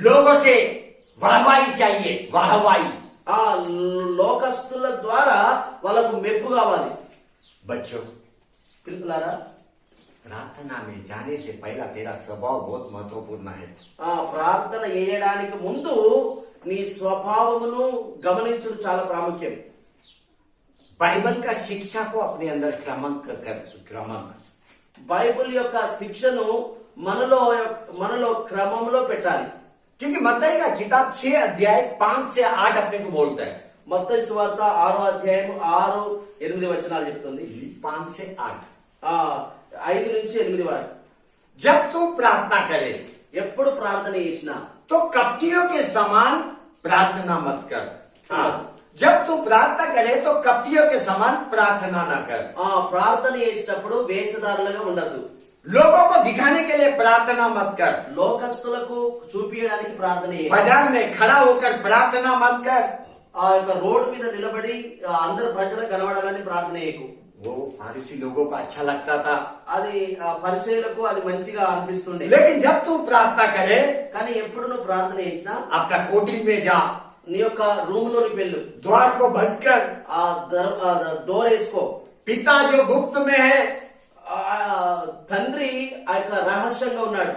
लोगों से वाहवाही चाहिए. वाहवाही. ఆ లోకస్తుల ద్వారా వాళ్ళకు మెప్పు కావాలి. बच्चों పిల్లలారా, प्रार्थना में जाने से पहला तेरा स्वभाव बहुत महत्वपूर्ण है। ఆ ప్రార్థన చేయడానికి ముందు నీ స్వభావమును గమనించడం చాలా ప్రాముఖ్యం. बाइबल का शिक्षा को अपने अंदर क्रमंक బైబిల్ యొక్క శిక్షను మనలో క్రమంలో పెట్టాలి. क्योंकि मत्ती का किताब 6 अध्याय 5 से 8 अपने को बोलता है। మత్తయి సువార్త 6వ అధ్యాయం 6-8 వచనాలు చెప్తుంది. 5 से 8 5 నుంచి 8 వరకు. जब तू प्रार्थना करे ఎప్పుడు ప్రార్థన చేసినా तो कपटियों के समान प्रार्थना मत कर। जब तू प्रार्थना करे तो कपटियों के समान प्रार्थना न कर। ప్రార్థన చేసేటప్పుడు వేషధారులుగా ఉండద్దు. लोगों को दिखाने के लिए प्रार्थना मत कर। లోకస్తులకు చూపించడానికి ప్రార్థన చేయాలి. बाजार में खड़ा होकर प्रार्थना मत कर। ఆ యొక్క రోడ్డు మీద నిలబడి అందరు ప్రజలకు కనబడాలని ప్రార్థన చేయకు. वो फारसी लोगों को अच्छा लगता था, అది పరిచయులకు అది మంచిగా అనిపిస్తుండే. लेकिन जब तू प्रार्थना करे కానీ ఎప్పుడు నువ్వు ప్రార్థన చేసినా अपना कोटिंग में जा, నీ యొక్క రూమ్ లోనికి వెళ్ళు. द्वार को बंद कर। డోర్ వేసుకో. पिता जो गुप्त में है తండ్రి ఆ యొక్క రహస్యంగా ఉన్నాడు.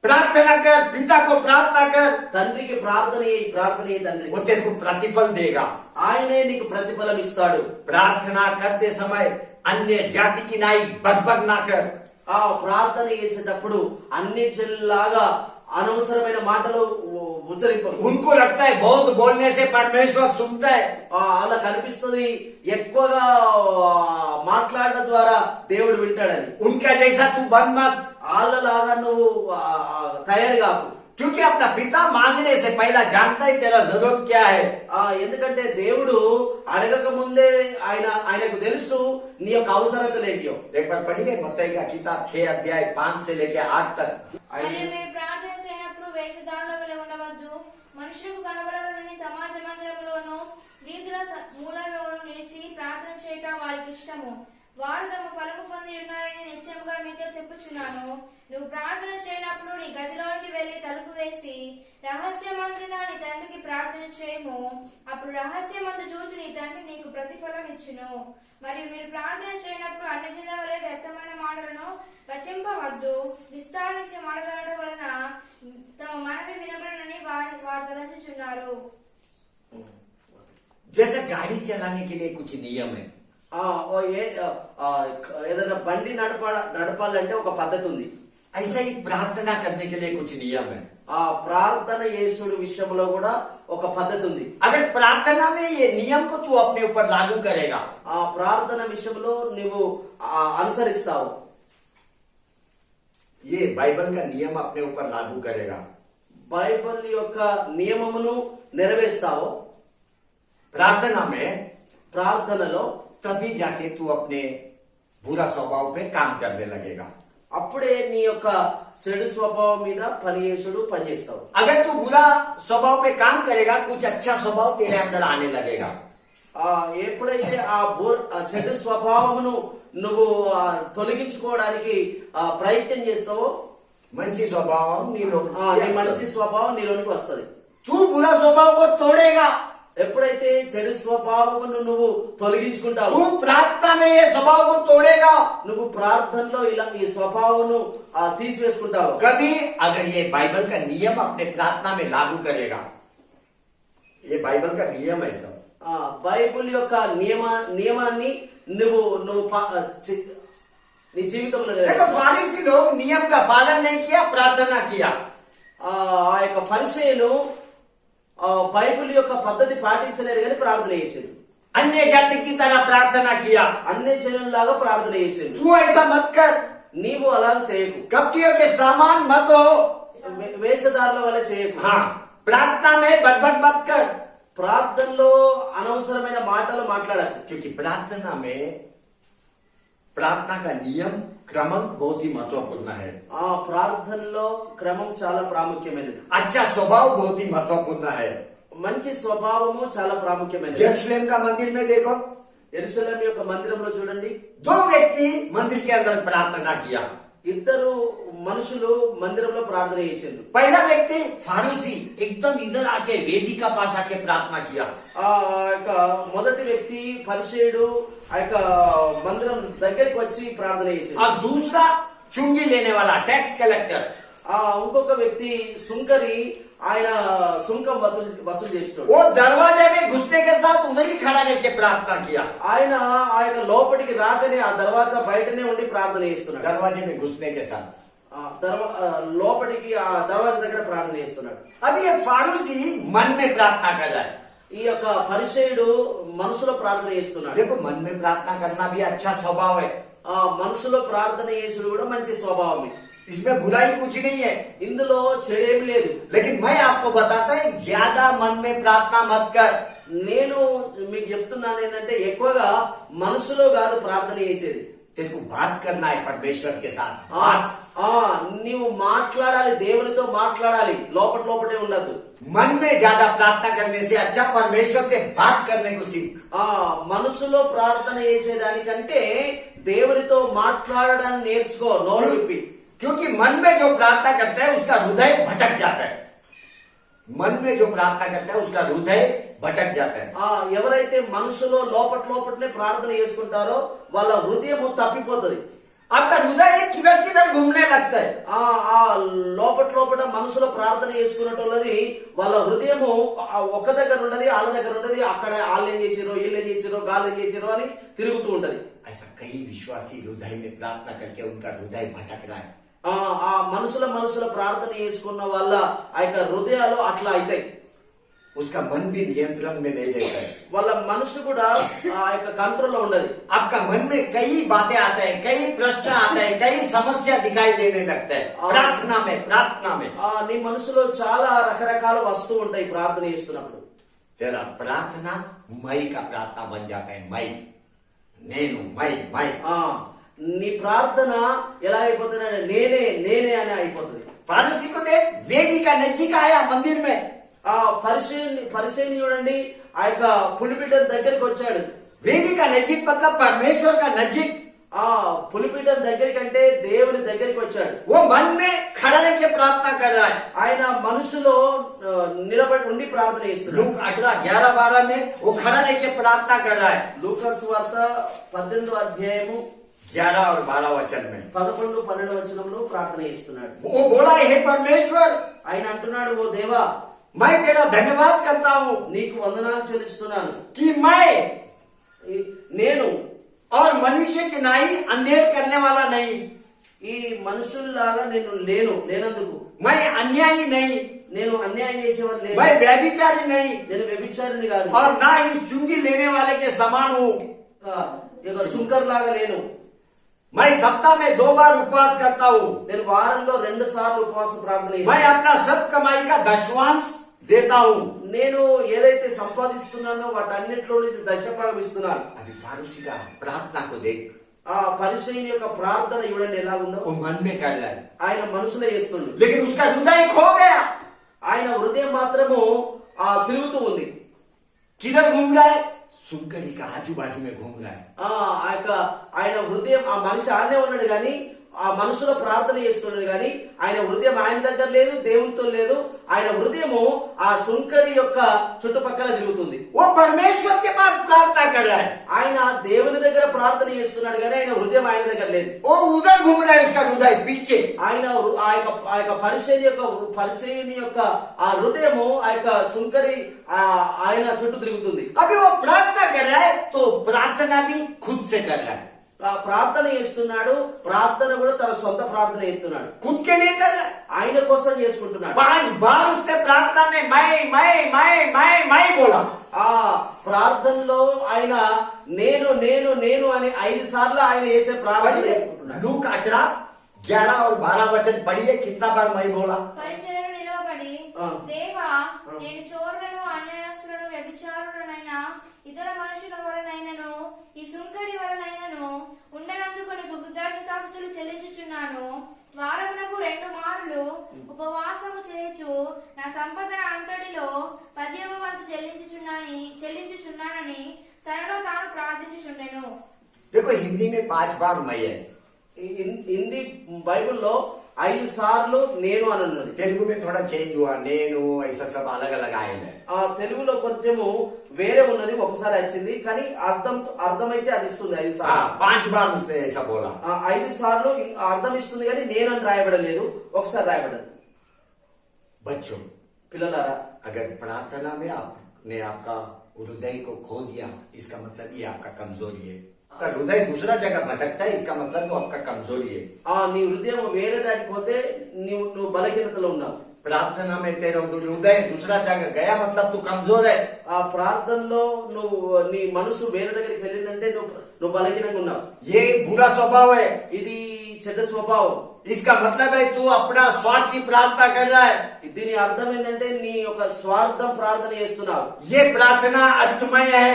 प्रार्थना कर, पिता को प्रार्थना कर, తండ్రికి ప్రార్థన చేయి తండ్రి. वो तेरे को प्रतिफल देगा। ఆయనే నీకు ప్రతిఫలం ఇస్తాడు. प्रार्थना करते समय अन्य जाति की नाई बकबक ना कर। ఆ ప్రార్థన చేసేటప్పుడు అన్ని చెల్లాగా అనవసరమైన మాటలు ఉచ్చరింప. उनको लगता है बहुत बोलने से परमेश्वर सुनता है। అలా కనిపిస్తుంది ఎక్కువగా మాట్లాడడం ద్వారా దేవుడు వింటాడని. उनका जैसा तू बन मत, వాళ్ళలాగా నువ్వు తయారు కాకు. क्योंकि अपना पिता मांगने से पहला जानता है तेरा जरूरत क्या है। ఎందుకంటే దేవుడు అడగక ముందే ఆయనకు తెలుసు నీ యొక్క అవసరతలు ఏంటో. एक बार पढ़िए मत्ती का किताब 6 अध्याय 5 से लेकर 8 तक। మరియు మీరు ప్రార్థన చేయనప్పుడు వేషధారుల వలె ఉండవద్దు. మనుషులకు కనబడవలని సమాజ మందిరంలోను వీధుల మూలలోను నిలిచి ప్రార్థన చేయటం వారికి ఇష్టము. వారు తమ ఫలము పొంది ఉన్నారని నిశ్చయముగా మీతో చెప్పుచున్నాను. నువ్వు ప్రార్థన చేయనప్పుడు నీ గదిలోనికి వెళ్లి తలుపు వేసి రహస్యమందున నీ తండ్రికి ప్రార్థన చేయము. అప్పుడు రహస్యమందు చూచి నీ తండ్రి నీకు ప్రతిఫలం ఇచ్చును. మరియు మీరు ప్రార్థన చేయనప్పుడు అన్ని జనుల వలె వ్యర్థమైన మాటలను వచింపవద్దు. విస్తారించే మాటలాడడం వలన తమ మనవి వినబడనని వారు తలంచుచున్నారు. जैसे गाड़ी चलाने के लिए कुछ नियम है, ఏదైనా బండి నడపాలంటే ఒక పద్ధతి ఉంది. ऐसा ही प्रार्थना करने के लिए कुछ नियम है। ఆ ప్రార్థన యేసుడి విషయంలో కూడా ఒక పద్ధతి ఉంది. अगर प्रार्थना में ये नियम को तू अपने ऊपर लागू करेगा, ఆ ప్రార్థన విషయంలో నువ్వు అనుసరిస్తావు, ये बाइबल का नियम अपने ऊपर लागू करेगा, బైబిల్ యొక్క నియమమును నెరవేరుస్తావు प्रार्थना में, ప్రార్థనలో, तभी जाके तू अपने बुरा स्वभाव पे काम करने लगेगा। అప్పుడే నీ యొక్క చెడు స్వభావం మీద పనిచేస్తావు. अगर तू बुरा स्वभाव पे काम करेगा, कुछ अच्छा स्वभाव तेरे अंदर आने लगेगा। ఎప్పుడైతే ఆ చెడు స్వభావమును నువ్వు తొలగించుకోవడానికి ప్రయత్నం చేస్తావో మంచి స్వభావం నీలో, నీ మంచి స్వభావం నీలోనికి వస్తుంది. तू बुरा स्वभाव को तोड़ेगा, ఎప్పుడైతే చెడు స్వభావమును నువ్వు తొలగించుకుంటావు, तू प्रार्थना में ये स्वभाव को तोड़ेगा, నువ్వు ప్రార్థనలో ఇలా ఈ స్వభావమును తీసివేసుకుంటావు. कभी अगर ये बाइबल का नियम अपने प्रार्थना में लागू करेगा, ये बाइबल का नियम है सब, బైబిల్ యొక్క నియమాన్ని నువ్వు నీ జీవితంలో देखो फारिसी लोग नियम का पालन नहीं किया, प्रार्थना किया। ఆ యొక్క పరిచయులు బైబిల్ యొక్క పద్ధతి పాటించలేరు కానీ ప్రార్థన చేశారు. अन्य जाति की तरह प्रार्थना किया। అన్ని జనుల్లాగా ప్రార్థన చేశారు. तू ऐसा मत कर, నీవు అలా చేయకు. कपटियों के सामान मत हो। వేషధారుల వల్ల చేయకు. हाँ, प्रार्थना में बकबक मत कर, ప్రార్థనలో అనవసరమైన మాటలు మాట్లాడకు. क्योंकि प्रार्थना में प्रार्थना का नियम क्रमंक बहुत ही महत्वपूर्ण है। ఆ ప్రార్థనలో క్రమం చాలా ప్రాముఖ్యమైనది. अच्छा स्वभाव बहुत ही महत्वपूर्ण है। మంచి స్వభావము చాలా ప్రాముఖ్యమైనది. जेरूसलम का मंदिर में देखो, యెరూషలేము యొక్క మందిరంలో చూడండి, 2 व्यक्ति मंदिर के अंदर प्रार्थना किया। ఇద్దరు మనుషులు మందిరంలో ప్రార్థన చేశారు. पहला व्यक्ति फारूसी एकदम इधर आके वेदिका पास आके प्रार्थना किया। ఆ యొక్క మొదటి వ్యక్తి పరిచయుడు ఆ యొక్క మందిరం దగ్గరికి వచ్చి ప్రార్థన చేశాడు. और दूसरा चुंगी लेने वाला टैक्स कलेक्टर, ఇంకొక వ్యక్తి సుంకరి, ఆయన సుంకం వసూలు చేసేటోడు. वो दरवाजे में घुसने के साथ उधर ही खड़ा रह के प्रार्थना किया। ఆయన ఆ యొక్క లోపలికి రాకనే ఆ దర్వాజా బయటనే ఉండి ప్రార్థన చేస్తున్నాడు. दरवाजे में घुसने के साथ లోపలికి ఆ దర్వాజా దగ్గర ప్రార్థన చేస్తున్నాడు. अब ये फारूसी मन में प्रार्थना कर रहा है। ఈ యొక్క పరిచయుడు మనసులో ప్రార్థన చేస్తున్నాడు. देखो, मन में प्रार्थना करना भी अच्छा स्वभाव है, మనసులో ప్రార్థన చేసుడు కూడా మంచి స్వభావమే. इसमें बुराई कुछ नहीं है। ఇందులో చెడేమి లేదు. लेकिन मैं आपको बताता हूं, ज्यादा मन में प्रार्थना मत कर। నేను మీకు చెప్తున్నాను ఏంటంటే ఎక్కువగా మనసులో కాదు ప్రార్థన చేసేది. तेरे को बात करना है परमेश्वर के साथ। నీవు మాట్లాడాలి, దేవునితో మాట్లాడాలి, లోపటే ఉండద్దు. मन में ज्यादा प्रार्थना करने से अच्छा परमेश्वर से बात करने को सीख। మనసులో ప్రార్థన చేసేదానికంటే దేవునితో మాట్లాడడాన్ని నేర్చుకో, నోరు విప్పి. क्योंकि मन में जो प्रार्थना करता है उसका हृदय भटक जाता है। मन में जो प्रार्थना करता है उसका हृदय भटक जाता है। ఎవరైతే మనసులో లోపటనే ప్రార్థన చేసుకుంటారో వాళ్ళ హృదయం తప్పిపోతుంది. आपका हृदय किधर किधर घूमने लगता है। ఆ లోపట మనసులో ప్రార్థన చేసుకున్నట్టు వాళ్ళ హృదయము ఒక దగ్గర ఉండదు, వాళ్ళ దగ్గర ఉండదు. అక్కడ వాళ్ళేం చేసిరో, వీళ్ళేం చేసిరో, గాలేం చేసిరో అని తిరుగుతూ ఉంటది. ऐसा कई विश्वासी हृदय में प्रार्थना करके उनका हृदय भटक रहा है। ఆ మనసుల ప్రార్థన చేసుకున్న వాళ్ళ ఆ యొక్క హృదయాలు అట్లా అవుతాయి. उसका मन भी नियंत्रण में नहीं रहता है। వాళ్ళ మనసు కూడా ఆ యొక్క కంట్రోల్ లో ఉండదు. आपका मन में कई बातें आते हैं, कई प्रश्न आते हैं, कई समस्या दिखाई देने लगता है प्रार्थना में। నీ మనసులో చాలా రకరకాల వస్తూ ఉంటాయి ప్రార్థన చేస్తున్నప్పుడు. तेरा प्रार्थना मई का प्रार्थना बन जाता है। मई నేను మై నీ ప్రార్థన ఎలా అయిపోతుంది, నేనే అని అయిపోతుంది. फारूसी को देख, वेदिका नजीक आया मंदिर में। ఆ పరిచయం చూడండి, ఆ యొక్క పులిపీఠం దగ్గరికి వచ్చాడు. वेदिका नजीक मतलब परमेश्वर का नजीक। ఆ పులిపీఠం దగ్గరికి అంటే దేవుని దగ్గరికి వచ్చాడు. वो मन में खड़ा रह के प्रार्थना कर रहा है। ఆయన మనసులో నిలబడి ఉండి ప్రార్థన చేస్తున్నాడు. लूक 18:11-12 में वो खड़ा रह के प्रार्थना कर रहा है। లూకాసు వార్త 18వ అధ్యాయము 11 और 12 वचन में 11-12 వచనంలో ప్రార్థన చేస్తున్నాడు. वो बोला, हे परमेश्वर, ఆయన అంటున్నాడు, ఓ దేవా, मैं तेरा धन्यवाद करता हूँ నీకు వందనాలు చెల్లిస్తున్నాను. कि मैं నేను और मनुष्य की नाई अंधेर करने वाला नहीं, ఈ మనుషుల్లాగా నేను లేనందుకు, मैं अन्यायी नहीं, నేను అన్యాయం చేసేవాడు లేదు, मैं व्यभिचारी नहीं, నేను వ్యభిచారిని కాదు, और ना ही चुंगी लेने वाले के समान हूँ। సుంకర్ లాగా లేను, मैं सप्ताह में 2 बार उपवास करता हूँ, నేను వారంలో 2 సార్లు ఉపవాస ప్రార్థన मैं చేస్తాను, अपना सब कमाई का दशवांश देता हूँ। నేను ఏదైతే సంపాదిస్తున్నానో వాటన్నిటిలో నుంచి దశభాగం ఇస్తున్నాను. अभी फारूसी का प्रार्थना को देख, ఆ పరిచయం యొక్క ప్రార్థన చూడండి ఎలా ఉందో. वो मन में कर रहा है, ఆయన మనసులో చేస్తుండు, लेकिन उसका हृदय खो गया। ఆయన హృదయం మాత్రము తిరుగుతూ ఉంది. किधर घूम रहा है? सुनकरी का आजू बाजू में घूम रहा है। ఆయన హృదయం ఆ మనిషి ఆనే ఉన్నాడు గాని ఆ మనసులో ప్రార్థన చేస్తున్నాడు గాని ఆయన హృదయం ఆయన దగ్గర లేదు, దేవునితో లేదు. ఆయన హృదయము ఆ సుంకరి యొక్క చుట్టుపక్కల తిరుగుతుంది. वो परमेश्वर के पास प्रार्थना कर रहा है, ఆయన దేవుని దగ్గర ప్రార్థన చేస్తున్నాడు కానీ ఆయన హృదయం ఆయన దగ్గర లేదు. वो उधर घूम रहा है, उसका हृदय पीछे। ఆయన ఆ యొక్క పరిచయుని యొక్క ఆ హృదయము ఆ యొక్క సుంకరి ఆయన చుట్టూ తిరుగుతుంది. अभी वो प्रार्थना कर रहा है तो प्रार्थना भी खुद से कर रहा है। ప్రార్థన చేస్తున్నాడు, ప్రార్థన కూడా తన సొంత ప్రార్థన చేస్తున్నాడు, खुद के लिए कर रहा है। ఆయన కోసం చేసుకుంటున్నాడు. 5 बार उसने प्रार्थना में मैं बोला। ఆ ప్రార్థనలో ఆయన నేను అని 5 సార్లు ఆయన చేసే ప్రార్థన చేసుకుంటున్నాడు. लूक 18:11 और 12 वचन पढ़िए, कितना बार मैं बोला। పరిచయులు నిలవబడి, దేవా, నేను చోరులను, అన్యాయస్తులను, వ్యభిచారులనైనా ఇతర మనుషుల వలనైనను ఈ సుంకరి వలనైనను ఉండనందుకు నీకు కృతజ్ఞతాస్తుతులు చెల్లించుచున్నాను. వారమునకు 2 మార్లు ఉపవాసము చేయొచ్చు నా సంపద అంతటిలో 10వ వంతు చెల్లించుచున్నానని తనలో తాను ప్రార్థించుచుండెను. देखो, हिंदी में 5 बार मैं है। హిందీ బైబిల్లో 5 సార్లు నేను అని అన్నది. तेलुगु में थोड़ा चेंज हुआ, नेनु ऐसा सब अलग अलग आए हैं। ఆ తెలుగులో కొంచెము వేరే ఉన్నది, ఒకసారి వచ్చింది కానీ అర్థమైతే అది ఇస్తుంది 5 సార్లు. हाँ, 5 बार उसने ऐसा बोला। 5 సార్లు అర్థం ఇస్తుంది కానీ నేనని రాయబడలేదు, ఒకసారి రాయబడదు. बच्चों, పిల్లలారా, अगर प्रार्थना में आपने आपका हृदय को खो दिया, इसका मतलब ये आपका कमजोरी है। आपका हृदय दूसरा जगह भटकता है, इसका मतलब वो आपका कमजोरी है। నీ హృదయం వేరే దానికి పోతే నువ్వు బలహీనతలో ఉన్నావు. प्रार्थना में तेरा हृदय दूसरा जगह गया मतलब तू कमजोर है। ఆ ప్రార్థనలో నీ మనసు వేరే దగ్గరికి వెళ్ళిందంటే నువ్వు బలహీనంగా ఉన్నావు. ये बुरा स्वभाव है। ఇది చెడ్డ స్వభావం. इसका मतलब है तू अपना स्वार्थी प्रार्थना कर रहा है। దీని అర్థం ఏంటంటే నీ యొక్క స్వార్థం ప్రార్థన చేస్తున్నావు. ये प्रार्थना अर्थमय है,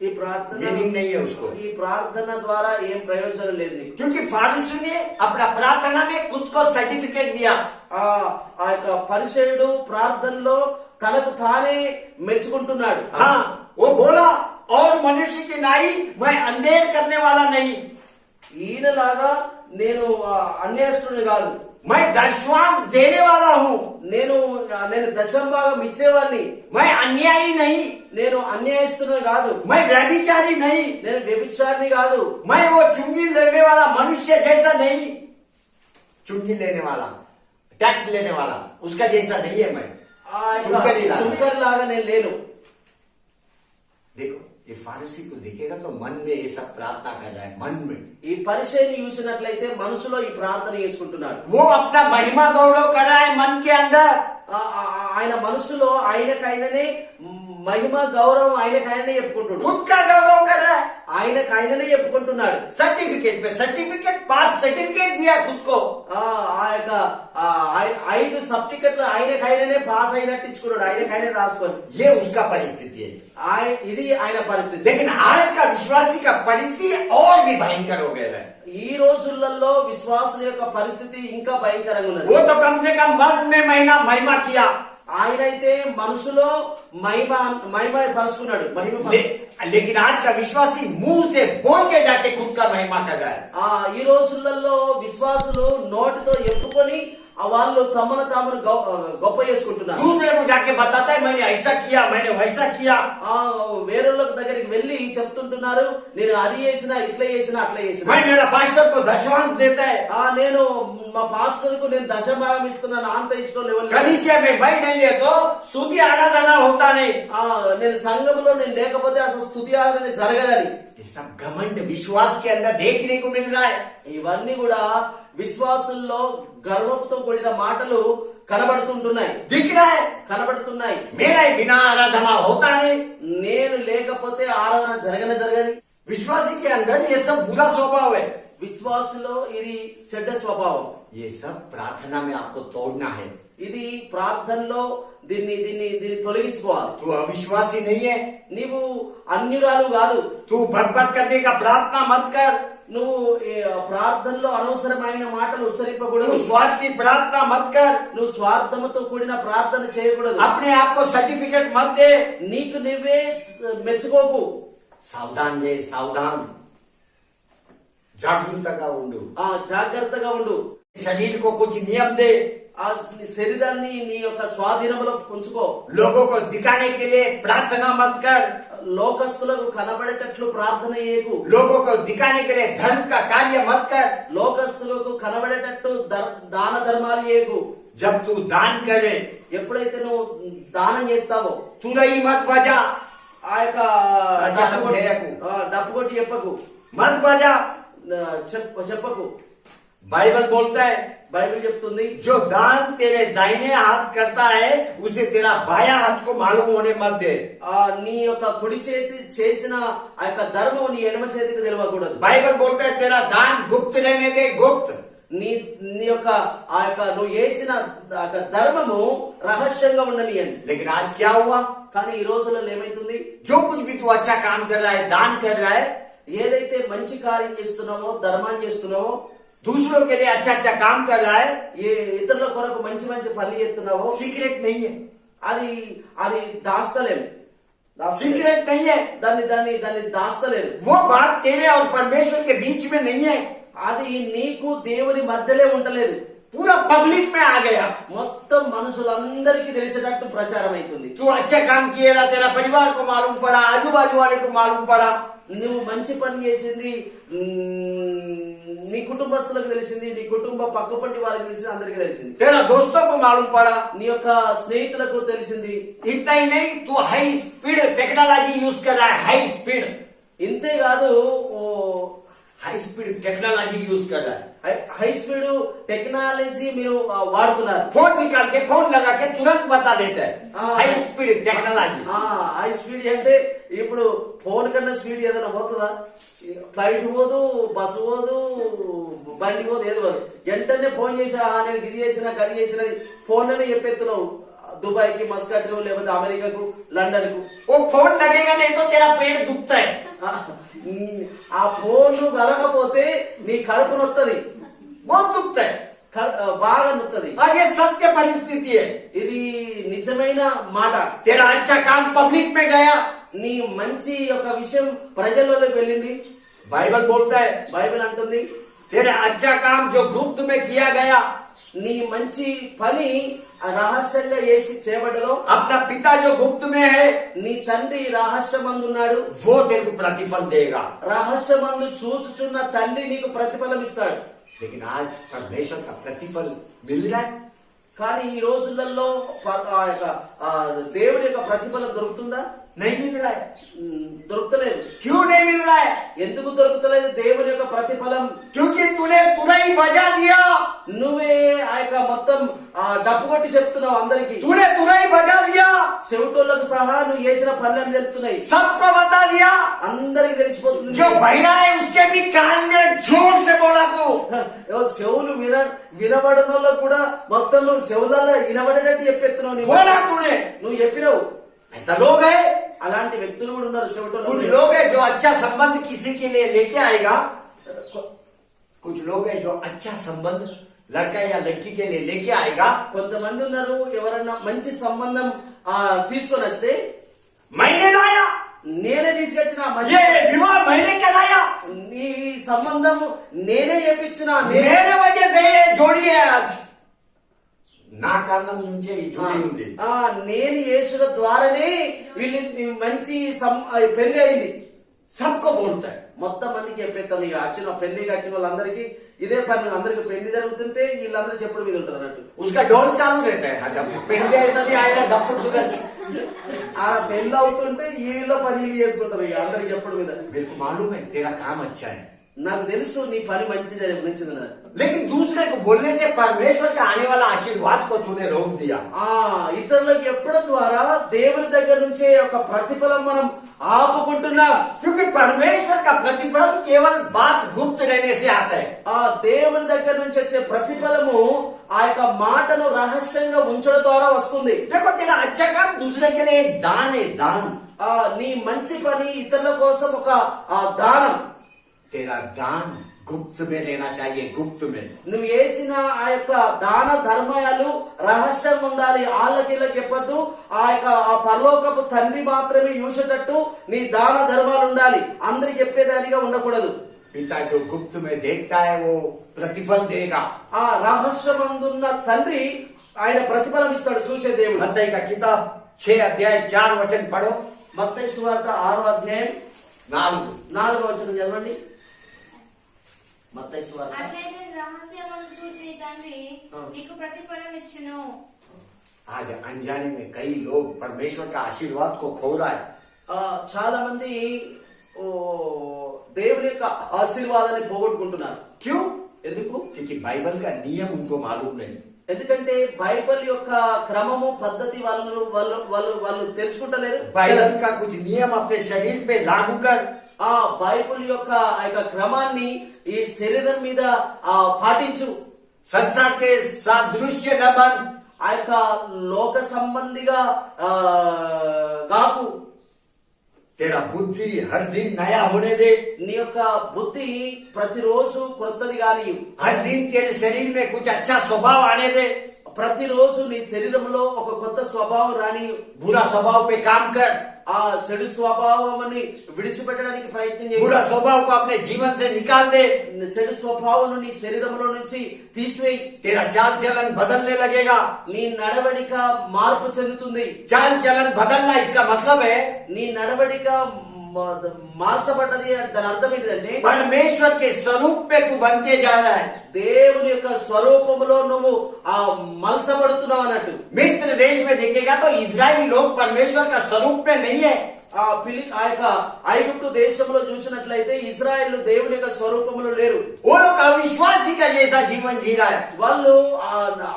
ఈ ప్రార్థన मीनिंग नहीं है उसको। ఈ ప్రార్థన ద్వారా ఏం ప్రయోజనం లేదు నీకు. क्योंकि फारूस ने अपना प्रार्थना में खुद को सर्टिफिकेट दिया। ఆ యొక్క పరిచయుడు ప్రార్థనలో తనకు తానే మెచ్చుకుంటున్నాడు. हाँ, वो बोला और मनुष्य की नाई मैं अंधेर करने वाला नहीं, ఈయనలాగా నేను అన్యాయస్తుని కాదు, मैं दशवांश देने वाला हूँ, నేను దశంభాగం ఇచ్చేవాడిని, मैं अन्यायी नहीं, నేను అన్యాయస్తుని కాదు, मैं व्यभिचारी नहीं, నేను వ్యభిచారిని కాదు, मैं वो चुंगी लेने वाला मनुष्य जैसा नहीं, चुंगी लेने वाला टैक्स लेने वाला उसका जैसा नहीं है मैं। సుంకర్ లాగా నేను లేను. देखो ये फारूसी को देखेगा तो मन में ये सब प्रार्थना कर रहा है, मन में ఈ పరిచయని చూసినట్లయితే మనసులో ఈ ప్రార్థన చేసుకుంటున్నాడు. वो अपना महिमा गौरव कर रहा है मन के अंदर। ఆయన మనసులో ఆయనకైననే మహిమ గౌరవం ఆయనకైననే చెప్పుకుంటున్నాడు, खुद का गौरव कर रहा है, ఆయనకైననే చెప్పుకుంటున్నాడు. सर्टिफिकेट पे सर्टिफिकेट पास सर्टिफिकेट दिया खुद को। ఆ యొక్క 5 సర్టిఫికెట్లు ఆయనకైననే పాస్ అయినట్టు ఇచ్చుకున్నాడు, ఆయనకైనా రాసుకొని. ये उसका परिस्थिति है। ఇది ఆయన పరిస్థితి. लेकिन आज का विश्वासी का परिस्थिति और भी भयंकर हो गया है। ఈ రోజులలో విశ్వాసుల యొక్క పరిస్థితి ఇంకా భయంకరంగా ఉన్నది. वो तो कम से कम मन में महिमा किया, ఆయనైతే మనసులో మహిమ పరుచుకున్నాడు, लेकिन आज का विश्वासी मुंह से बोल के जाके खुद का महिमा कर रहा है। ఈ రోజులలో విశ్వాసులు నోటితో ఎప్పుకొని వాళ్ళు తమను తాము గొప్ప చేసుకుంటున్నారు. दूसरे को जाके बताता है मैंने ऐसा किया, मैंने वैसा किया। వేరొళ్ళ దగ్గరికి వెళ్లి చెప్తుంటున్నారు, నేను అది చేసినా, ఇట్లా చేసినా, అట్లా చేసినా. मैं मेरा पास्टर को दशवांश देता है, నేను మా పాస్టర్ కు నేను దశభాగం ఇస్తున్నాను, అంత ఇచ్చుకోలేదు. कलीसिया में मैं नहीं है तो स्तुति आराधना होता नहीं। నేను సంఘంలో నేను లేకపోతే అసలు స్తుతి ఆరాధన జరగదని. ये सब घमंड विश्वास के अंदर देखने को मिल रहा है। ఇవన్నీ కూడా విశ్వాసుల్లో గర్వంతో కూడిన మాటలు కనబడుతుంటున్నాయి, दिख रहा है కనబడుతున్నాయి. मेरा ही बिना आराधना होता नहीं। నేను లేకపోతే ఆరాధన జరగదు. विश्वासी के अंदर ये सब बुरा स्वभाव है। విశ్వాసులో ఇది చెడ్డ స్వభావం. ये सब प्रार्थना में आपको तोड़ना है। ఇది ప్రార్థనలో దీన్ని తొలగించుకోవాలి. तू अविश्वासी नहीं है, నీవు అన్యురాలు కాదు. तू बकबक करने का प्रार्थना मत कर, నువ్వు ప్రార్థనలో అనవసరమైన మాటలు ఉచ్చరింపకూడదు. तू स्वार्थी प्रार्थना मत कर, నువ్వు స్వార్థముతో కూడిన ప్రార్థన చేయకూడదు. अपने आप को सर्टिफिकेट मत दे। నీకు నువ్వే మెచ్చుకోకు. सावधान ले, सावधान, जागरूकता ఉండు, జాగ్రత్తగా ఉండు. शरीर को कुछ नियम दे, ఆ శరీరాన్ని నీ యొక్క స్వాధీనంలో ఉంచుకో. लोगों को दिखाने के लिए प्रार्थना मत कर, లోకస్తులకు కనబడేటట్లు ప్రార్థన చేయకు. लोगों को दिखाने के लिए धर्म का कार्य मत कर। లోకస్తులకు కనబడేటట్టు దాన ధర్మాలు చేయకు. जब तू दान करे ఎప్పుడైతే నువ్వు దానం చేస్తావో तुरई मत बजा, ఆ యొక్క డప్పు కొట్టి చెప్పకు, मत बजा। చెప్పకు. बाइबल बोलता है బైబిల్ చెప్తుంది, जो दान तेरे दाहिने हाथ करता है उसे तेरा बायां हाथ को मालूम होने मत दे। నీ యొక్క కుడి చేతి చేసిన ఆ యొక్క ధర్మం నీ ఎడమ చేతికి తెలియకూడదు. बाइबल बोलता है तेरा दान गुप्त रहने दे, गुप्त। నీ యొక్క ఆ యొక్క నువ్వు చేసిన ధర్మము రహస్యంగా ఉండని అని. लेकिन आज क्या हुआ, కానీ ఈ రోజులలో ఏమైతుంది, जो कुछ भी तू अच्छा काम कर रहा है, दान कर रहा है, ఏదైతే మంచి కార్యం చేస్తున్నావో, ధర్మాన్ని చేస్తున్నావో, दूसरों के लिए अच्छा अच्छा काम कर रहा है, ఏ ఇతరుల కొరకు మంచి మంచి పనులు చేస్తున్నావో, सीक्रेट नहीं है, అది దాస్తలేము. सीक्रेट नहीं है। దాన్ని దాస్తలేరు. वो बात तेरे और परमेश्वर के बीच में नहीं है। అది నీకు దేవుని మధ్యలో ఉండలేదు. पूरा पब्लिक में आ गया। మొత్తం మనుషులందరికీ తెలిసేటట్టు ప్రచారం అవుతుంది. तू अच्छे काम किएगा, तेरा परिवार को मालूम पड़ा, आजू बाजू वाले को मालूम पड़ा। నువ్వు మంచి పని చేసింది నీ కుటుంబస్తులకు తెలిసింది, నీ కుటుంబ పక్కపంటి వారికి తెలిసింది, అందరికీ తెలిసింది. तेरा दोस्तों को मालूम पड़ा। నీ యొక్క స్నేహితులకు తెలిసింది. इतना ही नहीं, तू हाई स्पीड टेक्नोलॉजी यूज कर रहा है। हाई स्पीड ఇంతేకాదు टेक्नोलॉजी यूज कर रहा है। హై స్పీడ్ టెక్నాలజీ మీరు వాడుతున్నారు. फोन निकाल के फोन लगा के तुरंत बता देता है। हाँ। High speed technology. High speed అంటే ఇప్పుడు ఫోన్ కన్నా స్పీడ్ ఏదైనా పోతుందా? ఫ్లైట్ పోదు, బస్సు పోదు, బండి పోదు, ఏది పోదు. వెంటనే ఫోన్ చేసా నేను ఇది చేసినా గది చేసినా ఫోన్ లోనే చెప్పేస్తున్నావు. దుబాయ్ కి, మస్కట్ కు, లేకపోతే అమెరికాకు, లండన్ కు. वो फोन लगेगा नहीं तो तेरा पेट दुखता है। ఆ ఫోన్ కలగపోతే నీ కడుపు నొత్తది, बहुत दुखता है। బాగా నొత్తది. और ये सत्य परिस्थिति है। ఇది నిజమైన మాట. तेरा अच्छा काम पब्लिक में गया, నీ మంచి యొక్క విషయం ప్రజల్లోకి వెళ్ళింది. बाइबल बोलता है బైబిల్ అంటుంది तेरा अच्छा काम जो गुप्त में किया गया, నీ మంచి పని రహస్యంగా చేసి చేయబడ్డలో अपना पिता जो गुप्त में है నీ తండ్రి రహస్యమందున్నాడు. वो तेरे को प्रतिफल देगा। రహస్యమందు చూచుచున్న తండ్రి నీకు ప్రతిఫలం ఇస్తాడు. लेकिन आज परमेश्वर का प्रतिफल मिल रहा है? కానీ ఈ రోజులలో ఆ యొక్క దేవుడి యొక్క ప్రతిఫలం దొరుకుతుందా? नहीं मिल रहा है। దొరుకుతలేదు. क्यों नहीं मिल रहा है? ఎందుకు దొరుకుతలేదు దేవుడి యొక్క ప్రతిఫలం? क्योंकि तूने तुरई बजा दिया। నువ్వే ఆ యొక్క మొత్తం డప్పు కొట్టి చెప్తున్నావు అందరికి. तूने तुरई बजा दिया, చెవిటోళ్ళకు సహా నువ్వు చేసిన పనులను తెలుస్తున్నాయి, सबको बता दिया। అందరికి తెలిసిపోతుంది. जो बहरा है उसके भी कान में जोर से बोला तू। చెవులు వినబడిన వాళ్ళకు కూడా మొత్తం నువ్వు చెవులలో వినబడేటట్టు చెప్పెత్తున్నావు. बोला तूने। నువ్వు చెప్పినావు. ऐसा लोग है, అలాంటి వ్యక్తులు కూడా ఉన్నారు कुछ చెవిటోళ్ళు. लोग है जो अच्छा संबंध किसी के लिए लेके आएगा। कुछ लोग है जो अच्छा संबंध लड़का या लड़की के लिए लेके आएगा। కొంతమంది ఉన్నారు ఎవరన్నా మంచి సంబంధం తీసుకొని వస్తే मैंने लाया, నేనే తీసుకొచ్చిన ये विवाह मैंने कराया, ఈ సంబంధం నేనే చేపించిన मेरे वजह से ये जोड़ी है आज। నా కారణం నుంచే ఈ జోడి ఉంది। నేను యేసుల ద్వారానే వీళ్ళు మంచి పెళ్లి అయింది. सबको बोलता है। మొత్తం మందికి చెప్పేస్తాం. ఇక పెళ్లికి వచ్చిన వాళ్ళందరికీ ఇదే పని. అందరికి పెళ్లి జరుగుతుంటే వీళ్ళందరూ చెప్పుడు మీద ఉంటారు అన్నట్టు. उसका ढोल चालू रहता है। పెళ్లి అవుతుంది, ఆయన డబ్బులు సుగర్ ఆ పెళ్లి అవుతుంటే ఈ వీళ్ళ పని చేసుకుంటారు ఇక అందరికి చెప్పుడు మీద. मेरे को मालूम है तेरा काम अच्छा है, నాకు తెలుసు నీ పని మంచిదని. लेकिन दूसरे को बोलने से परमेश्वर का आने वाला आशीर्वाद को तूने रोक दिया। ఇతరులకు చెప్పడం ద్వారా దేవుని దగ్గర నుంచే ఒక ప్రతిఫలం మనం ఆపుకుంటున్నాం. क्योंकि परमेश्वर का प्रतिफल केवल बात गुप्त रहने से आता है। దేవుని దగ్గర నుంచి వచ్చే ప్రతిఫలము ఆ యొక్క మాటను రహస్యంగా ఉంచడం ద్వారా వస్తుంది. देखो तेरा अच्छा काम दूसरे के लिए एक दान है, दान। నీ మంచి పని ఇతరుల కోసం ఒక దానం. तेरा दान गुप्त में लेना चाहिए, गुप्त में। నువ్వు వేసిన ఆ యొక్క దాన ధర్మాలు రహస్యంగా ఉండాలి. ఆళ్ళకిళ్ళకి చెప్పద్దు. ఆ యొక్క పరలోకపు తండ్రి మాత్రమే చూసేటట్టు నీ దాన ధర్మాలు ఉండాలి. అందరికి చెప్పేదానిగా ఉండకూడదు. पिता जो गुप्त में देखता है वो प्रतिफल देगा। ఆ రహస్యమందున్న తండ్రి ఆయన ప్రతిఫలం ఇస్తాడు చూసే దేవుడు. मत्ती का किताब 6 अध्याय 4 वचन पढ़ो। మత్తయి సువార్త 6వ అధ్యాయం 4వ వచనం చదవండి. మత్తయి సువార్త. అట్లయితే రహస్యమందు చూచి నీ తండ్రి నీకు ప్రతిఫలం ఇచ్చును. आज अनजाने में कई लोग परमेश्वर का आशीर्वाद को खो रहा है। చాలా మంది దేవుని యొక్క ఆశీర్వాదాన్ని పోగొట్టుకుంటున్నారు. क्यों? ఎందుకు? क्योंकि बाइबल का नियम उनको मालूम नहीं। ఎందుకంటే బైబిల్ యొక్క క్రమము పద్ధతి వాళ్ళు తెలుసుకుంటలేరు. बाइबल का कुछ नियम अपने शरीर पे लागू कर। ఆ బైబిల్ యొక్క ఆ యొక్క క్రమాన్ని ఈ శరీరం మీద పాటించు. संसार के सादृश्य न बन। ఆ యొక్క లోక సంబంధిగా గాకు. तेरा बुद्धि हर दिन नया होने दे। నీ యొక్క బుద్ధి ప్రతిరోజు క్రొత్తది గాని. हर दिन तेरे शरीर में कुछ अच्छा स्वभाव आने दे। ప్రతిరోజు నీ శరీరంలో ఒక కొత్త స్వభావం రాని, बुरा स्वभाव पे काम कर, ఆ చెడు స్వభావాన్ని విడిచిపెట్టడానికి ప్రయత్నం చేయి. बुरा स्वभाव को अपने जीवन से निकाल दे. చెడు స్వభావం నీ శరీరంలో నుంచి తీసివేయి. तेरा चाल चलन बदलने लगेगा. నీ నడవడిక మార్పు చెందుతుంది. चाल चलन बदलना इसका मतलब है నీ నడవడిక మార్చబడ్డది అంటే దాని అర్థం ఏంటిదంటే परमेश्वर के स्वरूप पे तू बनते जा रहा है. దేవుని యొక్క స్వరూపములో నువ్వు ఆ మలచబడుతున్నావు అన్నట్టు. मिस्र देश में देखेगा तो इजरायली लोग परमेश्वर का स्वरूप में नहीं है. ఆ యొక్క ఐగుప్తు దేశంలో చూసినట్లయితే ఇజ్రాయెల్ దేవుని యొక్క స్వరూపములో లేరు. वो लोग अविश्वासी का जैसा जीवन जी रहा है. వాళ్ళు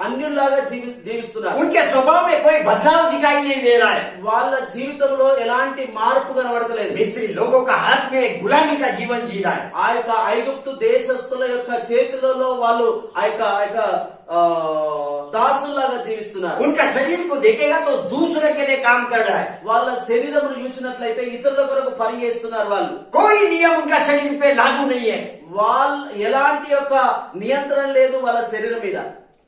అన్యుల్లాగా జీవిస్తున్నారు. उनके स्वभाव में कोई बदलाव दिखाई नहीं दे रहा है. వాళ్ళ జీవితంలో ఎలాంటి మార్పు కనబడతలేదు. मिस्री लोगों का हाथ में गुलामी का जीवन जी रहा है. ఆ యొక్క ఐగుప్తు దేశస్తుల యొక్క చేతులలో వాళ్ళు ఆ యొక్క దాసుల్లాగా జీవిస్తున్నారు. उनका शरीर को देखेगा तो दूसरे के लिए काम कर रहा है. వాళ్ళ శరీరం చూసినట్లయితే ఇతరుల కొరకు పని చేస్తున్నారు. వాళ్ళు कोई नियम उनका शरीर पे लागू नहीं है. వాళ్ళ ఎలాంటి యొక్క నియంత్రణ లేదు వాళ్ళ శరీరం మీద.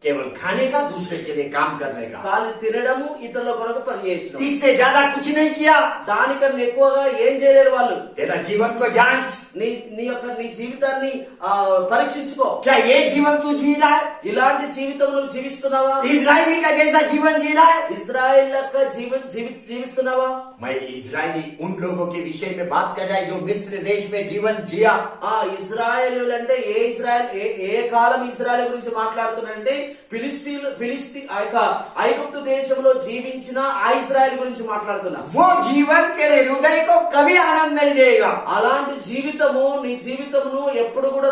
केवल खाने का, दूसरे के लिए काम करने का. కాలి తినడము, ఇతరుల కొరకు పని చేసడం. इससे ज्यादा कुछ नहीं किया. దానికన్నా ఎక్కువగా ఏం చేయలేరు వాళ్ళు. तेरा जीवन को जांच. నీ జీవితాన్ని పరీక్షించుకో. क्या ये जीवन तू जी रहा है? ఇలాంటి జీవితం నువ్వు జీవిస్తున్నావా? इजरायली का जैसा जीवन जी रहा है? ఇజ్రాయెల్ యొక్క జీవిస్తున్నావా? मैं इजरायली उन लोगों के विषय में बात कर रहा है जो मिस्र देश में जीवन जिया. ఇజ్రాయేలు అంటే ఏ కాలం ఇజ్రాయెల్ గురించి మాట్లాడుతున్నానంటే ఆ యొక్క ఐగుప్తు దేశంలో జీవించిన ఆ ఇజ్రాయెల్ గురించి మాట్లాడుతున్నా. वो जीवन तेरे हृदय को कभी आनंद नहीं देगा. అలాంటి జీవితము నీ జీవితమును ఎప్పుడు కూడా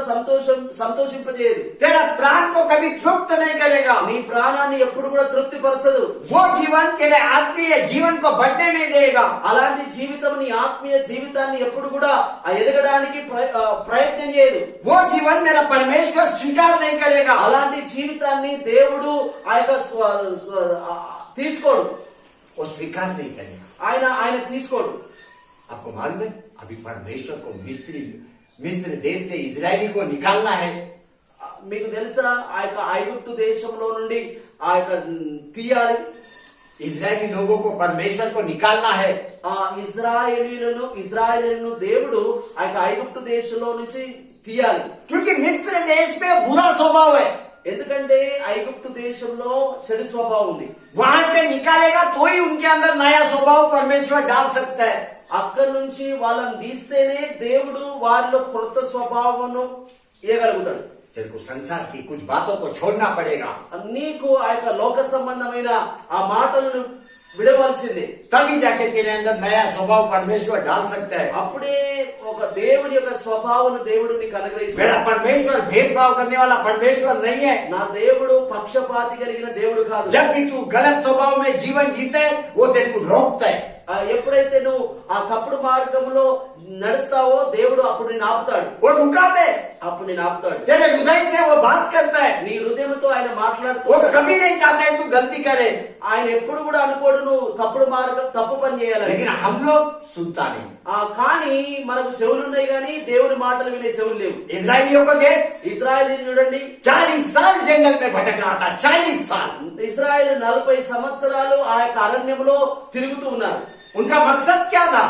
సంతోషింపజేయదు. तेरा प्राण को कभी तृप्त नहीं करेगा. నీ ప్రాణాన్ని ఎప్పుడు కూడా తృప్తిపరచదు. वो जीवन तेरे आत्मीय जीवन को बढ़ने नहीं देगा. అలాంటి జీవితం నీ ఆత్మీయ జీవితాన్ని ఎప్పుడు కూడా ఎదగడానికి ప్రయత్నం చేయదు. वो जीवन मेरा परमेश्वर स्वीकार नहीं करेगा. అలాంటి జీవితాన్ని దేవుడు ఆ యొక్క తీసుకోడు. वो स्वीकार नहीं करेगा. ఆయన తీసుకోడు. आपको मालूम है अभी परमेश्वर को मिस्र देश से इजरायली को निकालना है. మీకు తెలుసా ఆ యొక్క ఐగుప్తు దేశంలో నుండి ఆ యొక్క తీయాలి. इजरायली लोगों को परमेश्वर को निकालना है. ఆ ఇజ్రాయేలీలను దేవుడు ఆ యొక్క ఐగుప్తు దేశంలో నుంచి తీయాలి. क्योंकि मिस्र देश में बुरा स्वभाव है. ఎందుకంటే ఐగుప్తు దేశంలో చెడు స్వభావం ఉంది. वहां से निकालेगा तो ही उनके अंदर नया स्वभाव परमेश्वर डाल सकता है. అక్కడి నుంచి వాళ్ళని తీస్తేనే దేవుడు వారిలో కొత్త స్వభావం ఇవ్వగలుగుతాడు. तेरे को संसार की कुछ बातों को छोड़ना पड़ेगा. నీకు ఆ యొక్క లోక సంబంధమైన ఆ మాటలను విడవలసిందే. तभी जाके तेरे अंदर नया स्वभाव परमेश्वर डाल सकता है. అప్పుడే ఒక దేవుడి యొక్క స్వభావం దేవుడు నీకు मेरा అనుగ్రహిస్తాడు. परमेश्वर भेदभाव करने वाला परमेश्वर नहीं है. నా దేవుడు పక్షపాతి కలిగిన దేవుడు కాదు. जब भी तू गलत स्वभाव में जीवन जीते वो तेरे को रोकता है. ఎప్పుడైతే నువ్వు ఆ తప్పుడు మార్గంలో నడుస్తావో దేవుడు అప్పుడు నేను ఆపుతాడు. वो रुकाते. అప్పుడు నేను ఆపుతాడు. तेरे हृदय से वो बात करता है. నీ హృదయంతో ఆయన वो మాట్లాడుతూ कभी नहीं चाहता है तू गलती करे. ఆయన ఎప్పుడు కూడా అనుకోడు నువ్వు తప్పు పని చేయాలని. लेकिन हम लोग सुनता नहीं. కానీ మనకు చెవులున్నాయి కానీ దేవుని మాటలు వినే చెవులు లేవు. इजरायलियों को देख. ఇజ్రాయెల్ చూడండి 40 साल जंगल में भटक रहा था. 40 साल. ఇజ్రాయెల్ 40 సంవత్సరాలు ఆ యొక్క అరణ్యంలో తిరుగుతూ ఉన్నారు. उनका मकसद क्या था?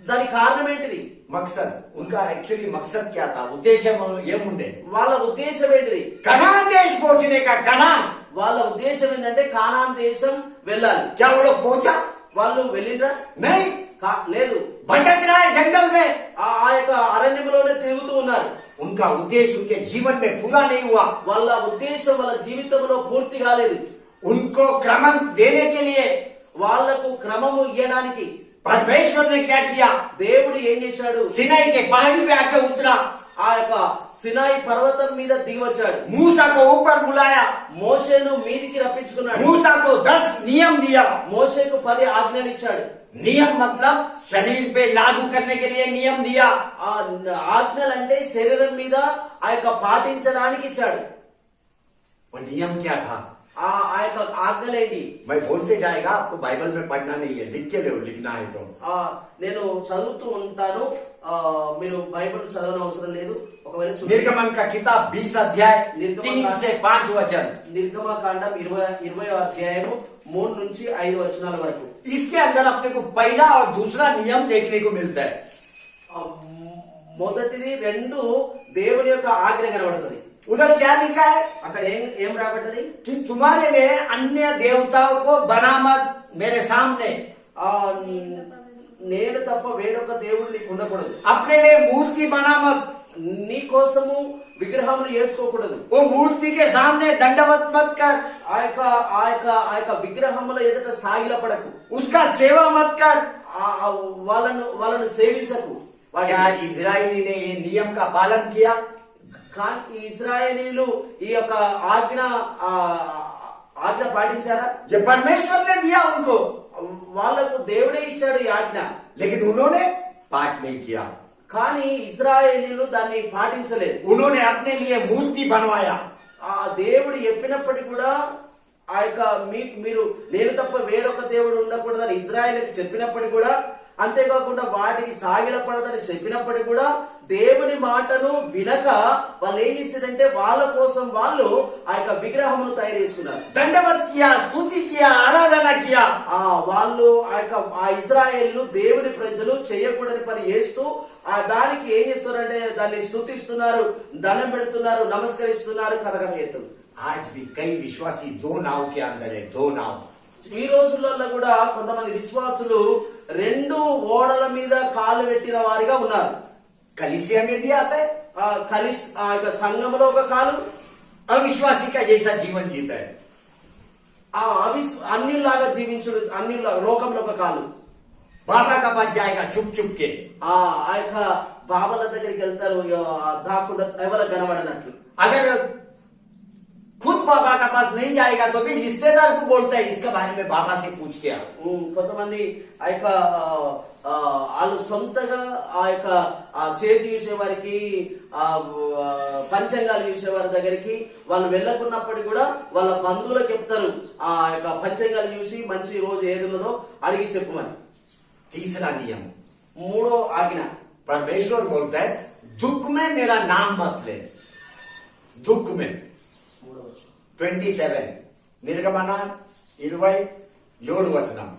దానికి కారణం ఏంటిది? मकसद उनका एक्चुअली मकसद क्या था? उद्देश्य ये मुंडे వాళ్ళ ఉద్దేశం ఏంటిది? कनान देश पहुंचने का. कनान వాళ్ళ ఉద్దేశం ఏంటంటే కానాన్ దేశం వెళ్ళాలి. क्या वो लोग पहुंचा? వాళ్ళు వెళ్ళిండ్రా? नहीं. లేదు. भटक रहा है जंगल में. ఆ యొక్క అరణ్యంలోనే తిరుగుతూ ఉన్నారు. उनका उद्देश्य उनके जीवन में पूरा नहीं हुआ. వాళ్ళ ఉద్దేశం వాళ్ళ జీవితంలో పూర్తి కాలేదు. उनको क्रम देने के लिए వాళ్లకు క్రమము ఇవ్వడానికి परमेश्वर ने क्या किया? దేవుడు ఏం చేశాడు? सिनाई के पहाड़ी पे आके उतरा. ఆ యొక్క సినాయి పర్వతం మీద దిగి వచ్చాడు. मूसा को ऊपर बुलाया. మోషేను మీదికి రప్పించుకున్నాడు. मूसा को 10 नियम दिया. మోషేకు 10 ఆజ్ఞలు ఇచ్చాడు. नियम मतलब शरीर पे लागू करने के लिए नियम दिया. ఆ ఆజ్ఞలు అంటే శరీరం మీద ఆ యొక్క పాటించడానికి ఇచ్చాడు. वो नियम क्या था? ఆ యొక్క ఆజ్ఞలేంటి? मैं बोलते जाएगा, आपको बाइबल में पढ़ना नहीं है, लिख के लो, लिखना है तो। నేను చదువుతూ ఉంటాను, మీరు బైబిల్ చదవని అవసరం లేదు. ఒకవేళ निर्गमन का किताब 20 अध्याय 3 से 5 वचन। నిర్గమకాండం 20వ అధ్యాయము 3 నుంచి 5 వచనాల వరకు. इसके अंदर अपने को पहला और दूसरा नियम देखने को मिलता है। మొదటిది 2 దేవుని యొక్క ఆజ్ఞ కనబడుతుంది. उधर क्या लिखा है? అక్కడ ఏం రాబడ్డది? कि तुम्हारे लिए अन्य देवताओं को बना मत मेरे सामने। నేను తప్ప వేరొక దేవుడు నీకు ఉండకూడదు. अपने लिए मूर्ति बना मत, నీ కోసము విగ్రహములు చేసుకోకూడదు. वो मूर्ति के सामने दंडवत मत कर, ఆ యొక్క విగ్రహముల ఎదుట సాగిలపడకు, उसका सेवा मत कर। వాళ్ళను సేవించకు. क्या इजरायली ने ये नियम का पालन किया? కానీ ఈ ఇశ్రాయేలీలు ఈ యొక్క ఆజ్ఞ పాటించారా? ये परमेश्वर ने दिया उनको, వాళ్లకు దేవుడే ఇచ్చాడు ఈ ఆజ్ఞ. लेकिन उन्होंने पाठ नहीं किया। కానీ ఇశ్రాయేలీలు దాన్ని పాటించలేదు. उन्होंने अपने लिए मूर्ति बनवाया। ఆ దేవుడు చెప్పినప్పటికీ కూడా ఆ యొక్క మీరు నేను తప్ప వేరొక దేవుడు ఉండకూడదని ఇజ్రాయేలీకి చెప్పినప్పటికీ కూడా, అంతేకాకుండా వాటికి సాగిలపడదని చెప్పినప్పటికీ కూడా దేవుని మాటను వినక వాళ్ళు ఏం చేశారంటే వాళ్ళ కోసం వాళ్ళు ఆ యొక్క విగ్రహమును తయారు చేసుకున్నారు. दंडवत किया, स्तुति किया, आराधना किया। వాళ్ళు ఆ ఇశ్రాయేలు దేవుని ప్రజలు చేయకూడని పని చేస్తూ దానికి ఏం చేస్తున్నారంటే దాన్ని స్తుతిస్తున్నారు, దండం పెడుతున్నారు, నమస్కరిస్తున్నారు, కథకథలు. आज भी कई विश्वासी दो नाव के अंदर है, दो नाव। ఈ రోజులలో కూడా కొంతమంది విశ్వాసులు 2 ఓడల మీద కాలు పెట్టిన వారిగా ఉన్నారు. कलीसिया में भी आता है, ఆ యొక్క సంఘంలో ఒక కాలు, अविश्वासी का जैसा जीवन जीता है। అన్నిలాగా జీవించుడు, లోకంలో ఒక కాలు. बाबा का पास जाएगा चुप चुप के, ఆ యొక్క బాబాల దగ్గరికి వెళ్తారు దాకుండా ఎవరికి కనబడినట్లు. अगर खुद बाबा का पास नहीं जाएगा तो भी रिश्तेदार को बोलता है इसके बारे में बाबा से पूछ के आओ। కొంతమంది ఆ యొక్క వాళ్ళు సొంతగా ఆ యొక్క చేతి చూసే వారికి పంచంగాలు చూసే వారి దగ్గరికి వాళ్ళు వెళ్ళకున్నప్పటికీ కూడా వాళ్ళ బంధువులకు చెప్తారు ఆ యొక్క పంచంగాలు చూసి మంచి రోజు ఏది ఉన్నదో అడిగి చెప్పమని. तीसरा नियम, 3వ ఆజ్ఞ, परमेश्वर बोलता है दुख में मेरा नाम मत ले। दुख में 27 निर्गमन 27 वचनम।